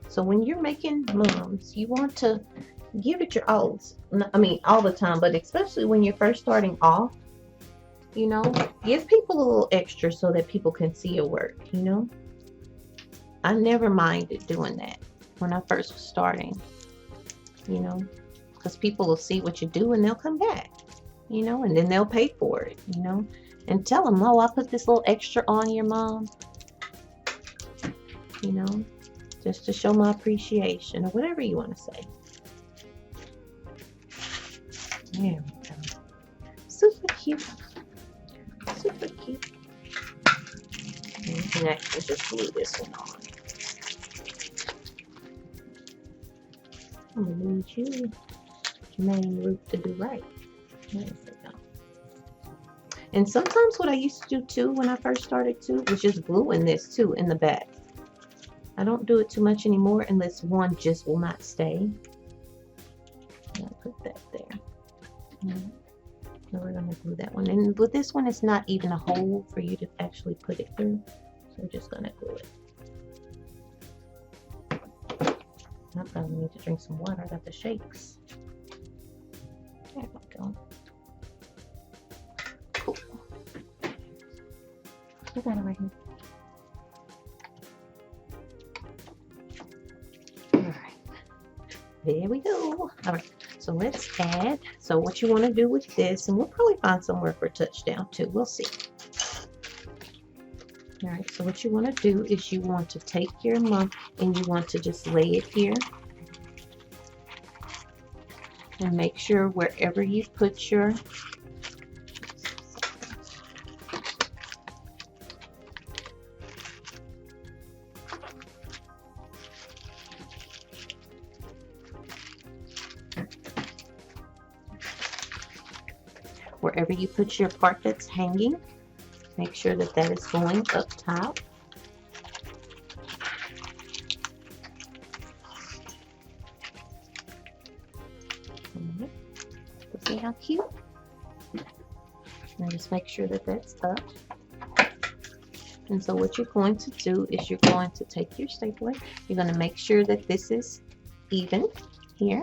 So when you're making mums, you want to give it your all. I mean, all the time, but especially when you're first starting off, you know, give people a little extra so that people can see your work, you know. I never minded doing that when I first was starting, you know, because people will see what you do and they'll come back, you know, and then they'll pay for it, you know, and tell them, oh, I put this little extra on your mom, you know. Just to show my appreciation or whatever you want to say. There we go. Super cute. Super cute. And you can actually just glue this one on. I'm going to need you, Jermaine Root, to do right. There we go. And sometimes what I used to do too when I first started too was just gluing this too in the back. I don't do it too much anymore unless one just will not stay. I'll put that there. So we're going to glue that one. And with this one, it's not even a hole for you to actually put it through. So we're just going to glue it. I probably need to drink some water. I got the shakes. There we go. Cool. You got it right here. There we go. All right, so let's add. So what you want to do with this, and we'll probably find somewhere for touchdown too. We'll see. All right, so what you want to do is you want to take your muff and you want to just lay it here. And make sure wherever you put your part that's hanging, make sure that that is going up top. See how cute? And just make sure that that's up. And so what you're going to do is you're going to take your stapler. You're going to make sure that this is even here,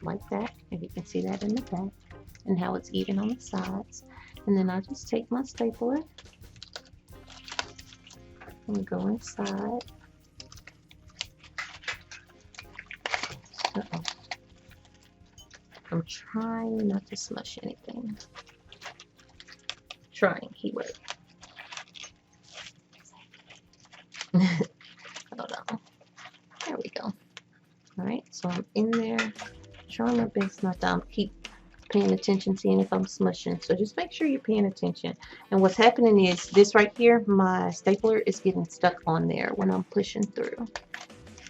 like that. If you can see that in the back, and how it's even on the sides. And then I just take my stapler and go inside. Uh-oh. I'm trying not to smush anything. Trying, keyword. Hold on. There we go. Alright, so I'm in there, trying my best not to keep paying attention, seeing if I'm smushing. So just make sure you're paying attention. And what's happening is this right here, my stapler is getting stuck on there when I'm pushing through.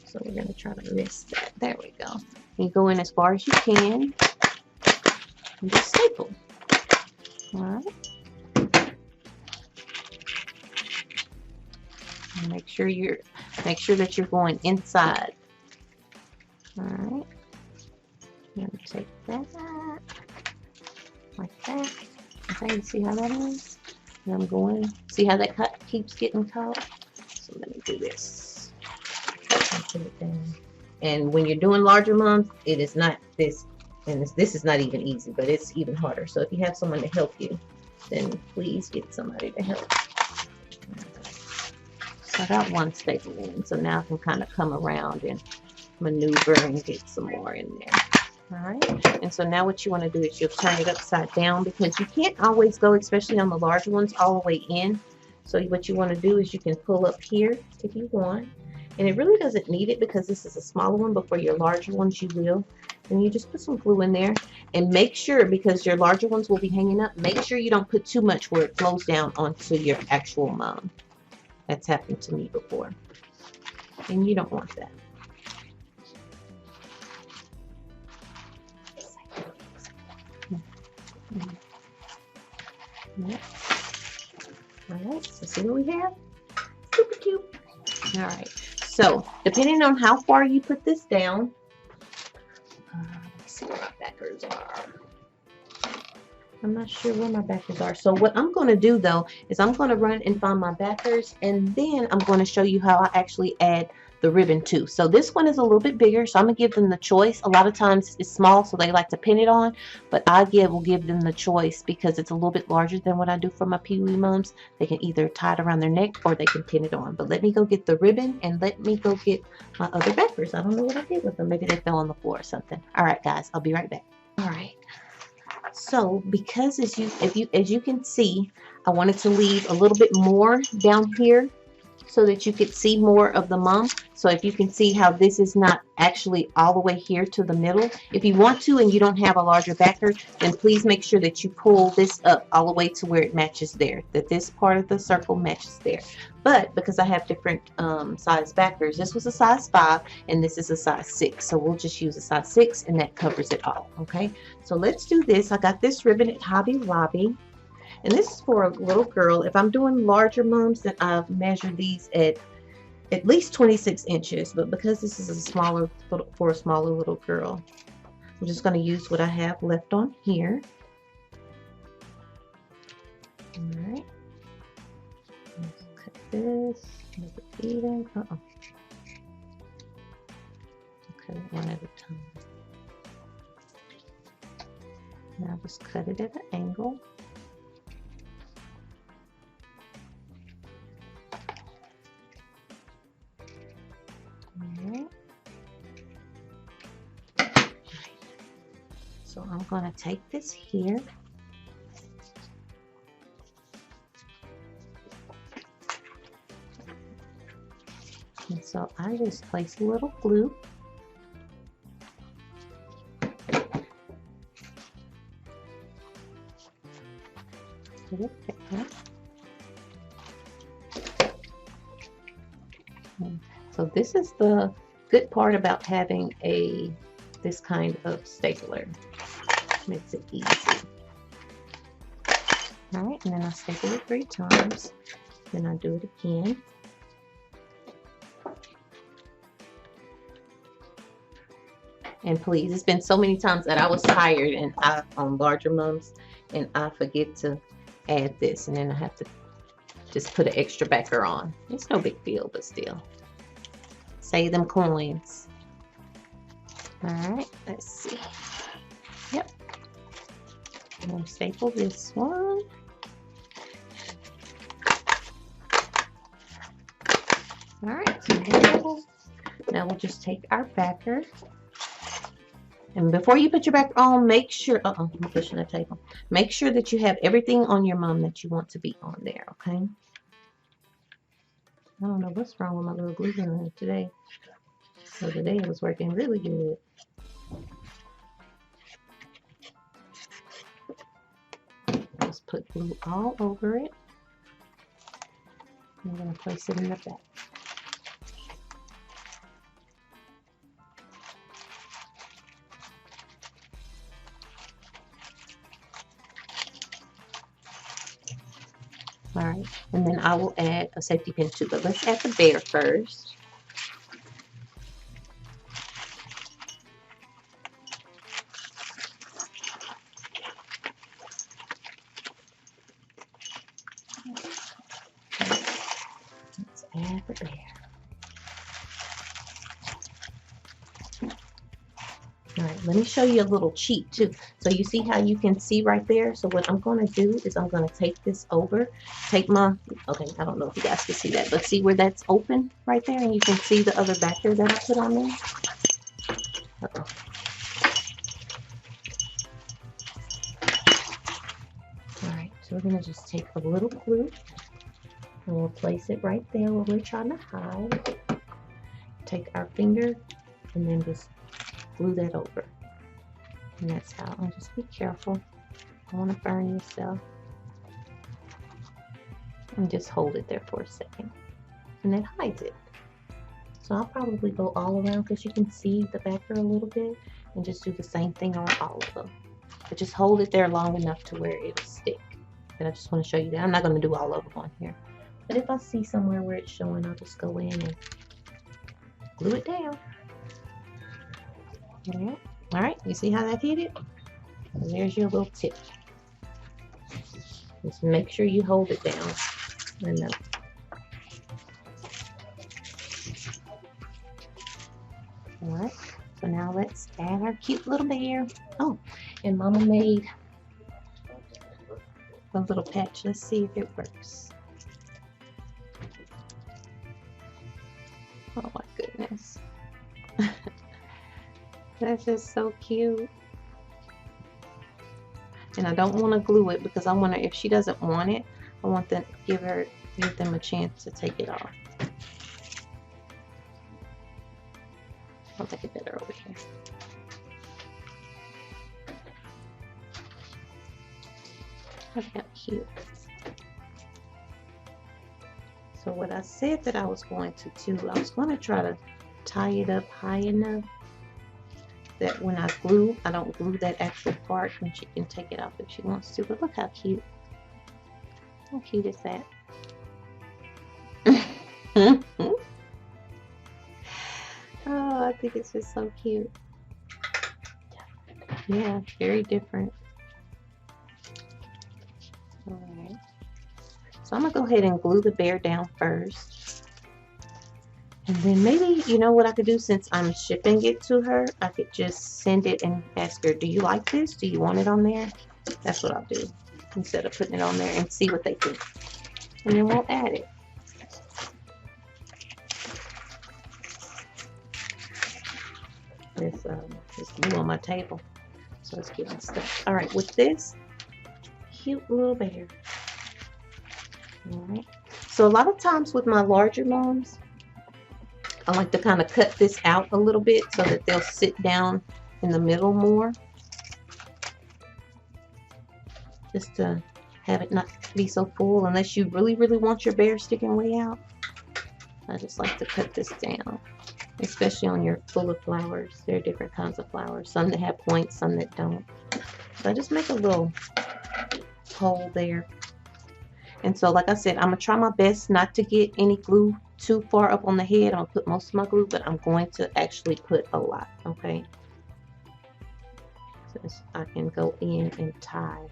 So we're going to try to miss that. There we go. You go in as far as you can and just staple. All right. And make sure that you're going inside. All right. I'm going to take that like that. Okay, you see how that is? And I'm going. See how that cut keeps getting caught? So let me do this. Put it down. And when you're doing larger mums, it is not this, and this is not even easy, but it's even harder. So if you have someone to help you, then please get somebody to help. So I got one staple in, so now I can kind of come around and maneuver and get some more in there. All right, and so now what you want to do is you'll turn it upside down, because you can't always go, especially on the larger ones, all the way in. So what you want to do is you can pull up here if you want. And it really doesn't need it because this is a smaller one, but for your larger ones you will. And you just put some glue in there. And make sure, because your larger ones will be hanging up, make sure you don't put too much where it flows down onto your actual mum. That's happened to me before. And you don't want that. Alright, so see what we have? Super cute. Alright, so depending on how far you put this down, let's see where my backers are. I'm not sure where my backers are. So what I'm going to do though is I'm going to run and find my backers, and then I'm going to show you how I actually add the ribbon too. So this one is a little bit bigger, so I'm gonna give them the choice. A lot of times it's small, so they like to pin it on, but I will give them the choice because it's a little bit larger than what I do for my Peewee mums. They can either tie it around their neck or they can pin it on. But let me go get the ribbon and let me go get my other backers. I don't know what I did with them. Maybe they fell on the floor or something. All right, guys, I'll be right back. All right. So because as you can see, I wanted to leave a little bit more down here so that you could see more of the mum. So if you can see how this is not actually all the way here to the middle. If you want to and you don't have a larger backer, then please make sure that you pull this up all the way to where it matches there, that this part of the circle matches there. But because I have different size backers, this was a size 5 and this is a size 6. So we'll just use a size 6 and that covers it all. Okay, so let's do this. I got this ribbon at Hobby Lobby. And this is for a little girl. If I'm doing larger mums, then I've measured these at least 26 inches. But because this is a smaller little girl, I'm just going to use what I have left on here. All right. Let's cut this. Make it even. Cut it one at a time. Now just cut it at an angle. So I'm going to take this here. And so I just place a little glue. Put it there. So this is the good part about having this kind of stapler. Makes it easy. All right, and then I staple it 3 times. Then I do it again. And please, it's been so many times that I was tired and on larger mums, and I forget to add this, and then I have to just put an extra backer on. It's no big deal, but still. Save them coins. All right, let's see. Yep. I'm going to staple this one. All right, so now we'll just take our backer. And before you put your backer on, make sure, I'm pushing the table. Make sure that you have everything on your mum that you want to be on there, okay? I don't know what's wrong with my little glue gun today. So today it was working really good. put glue all over it. I'm going to place it in the back. All right, and then I will add a safety pin too, but let's add the bear first. Let's add the bear. All right, let me show you a little cheat too. So you see how you can see right there? So what I'm going to do is I'm going to take this over, take my, okay, I don't know if you guys can see that, but see where that's open right there? And you can see the other backer that I put on there. Uh-oh. All right, so we're going to just take a little glue and we'll place it right there where we're trying to hide. Take our finger and then just glue that over. And that's how. And just be careful. Don't want to burn yourself. And just hold it there for a second. And that hides it. So I'll probably go all around because you can see the backer a little bit. And just do the same thing on all of them. But just hold it there long enough to where it'll stick. And I just want to show you that. I'm not going to do all of them on here. But if I see somewhere where it's showing, I'll just go in and glue it down. All right, you see how that hit it? And there's your little tip. Just make sure you hold it down. And all right, so now let's add our cute little bear. Oh, and Mama made a little patch. Let's see if it works. Oh my goodness. That's just so cute. And I don't want to glue it because I want to, if she doesn't want it, I want to give them a chance to take it off. I'll take it better over here. Look how cute. So what I said that I was going to do, I was going to try to tie it up high enough that when I glue, I don't glue that actual part and she can take it off if she wants to. But look how cute. How cute is that? Oh, I think it's just so cute. Yeah, very different. Alright. So I'm going to go ahead and glue the bear down first. And then maybe, you know what I could do, since I'm shipping it to her, I could just send it and ask her, do you like this? Do you want it on there? That's what I'll do, instead of putting it on there, and see what they think. And then we'll add it. There's glue on my table, so it's getting stuck. All right, with this cute little bear. All right. So a lot of times with my larger moms, I like to kind of cut this out a little bit so that they'll sit down in the middle more. Just to have it not be so full, unless you really, really want your bear sticking way out. I just like to cut this down, especially on your full of flowers. There are different kinds of flowers, some that have points, some that don't. So I just make a little hole there. And so, like I said, I'm going to try my best not to get any glue too far up on the head. I'll put most of my glue, but I'm going to actually put a lot, okay? So I can go in and tie.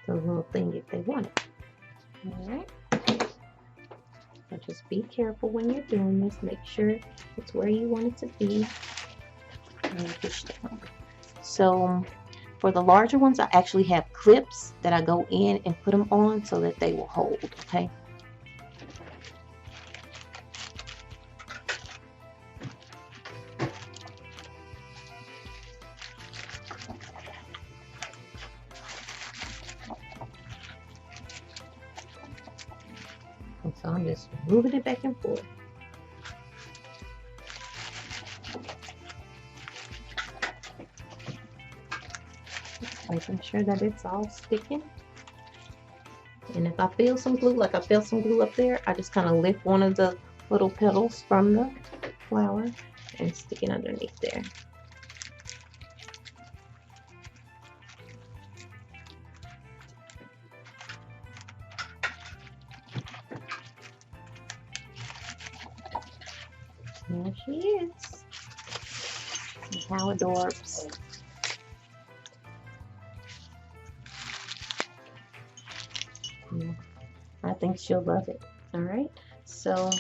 The little thing if they want it. Alright. So just be careful when you're doing this. Make sure it's where you want it to be. And push down. So for the larger ones, I actually have clips that I go in and put them on so that they will hold, okay? And so I'm just moving it back and forth. making sure that it's all sticking. And if I feel some glue, like I felt some glue up there, I just kind of lift one of the little petals from the flower and stick it underneath there. There she is. How adorbs. Yeah, I think she'll love it. All right. So,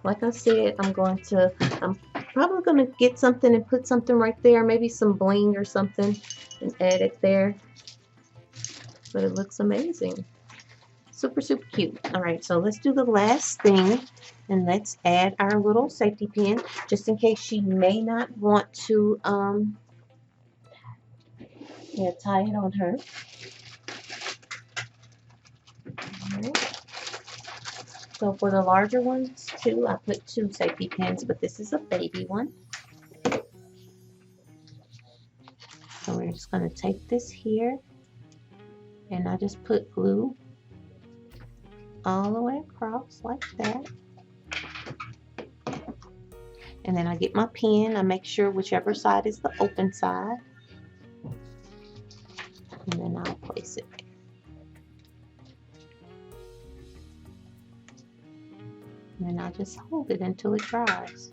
like I said, I'm probably going to get something and put something right there. Maybe some bling or something and add it there. But it looks amazing. Super, super cute. All right. So, let's do the last thing. And let's add our little safety pin, just in case she may not want to tie it on her. All right. So for the larger ones too, I put 2 safety pins, but this is a baby one. So we're just going to take this here, and I just put glue all the way across like that. And then I get my pin, I make sure whichever side is the open side. And then I'll place it there. And then I'll just hold it until it dries.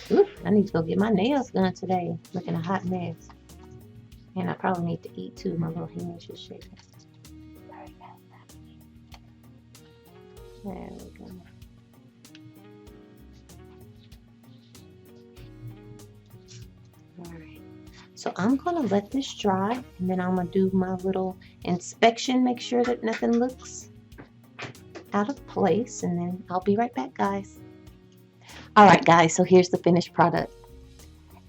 Oof, I need to go get my nails done today. Looking a hot mess. And I probably need to eat too. My little hand's just shaking. There we go. Alright. So I'm going to let this dry, and then I'm going to do my little inspection, make sure that nothing looks out of place, and then I'll be right back, guys. Alright guys, so here's the finished product.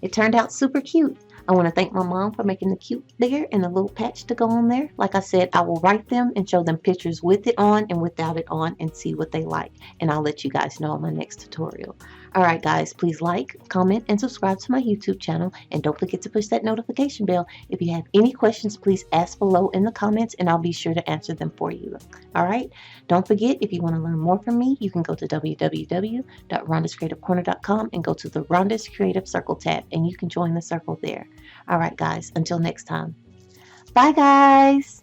It turned out super cute. I want to thank my mom for making the cute bear and the little patch to go on there. Like I said, I will write them and show them pictures with it on and without it on and see what they like. And I'll let you guys know in my next tutorial. Alright guys, please like, comment, and subscribe to my YouTube channel. And don't forget to push that notification bell. If you have any questions, please ask below in the comments and I'll be sure to answer them for you. Alright, don't forget, if you want to learn more from me, you can go to www.rondascreativecorner.com and go to the Rhonda's Creative Circle tab and you can join the circle there. Alright guys, until next time. Bye guys!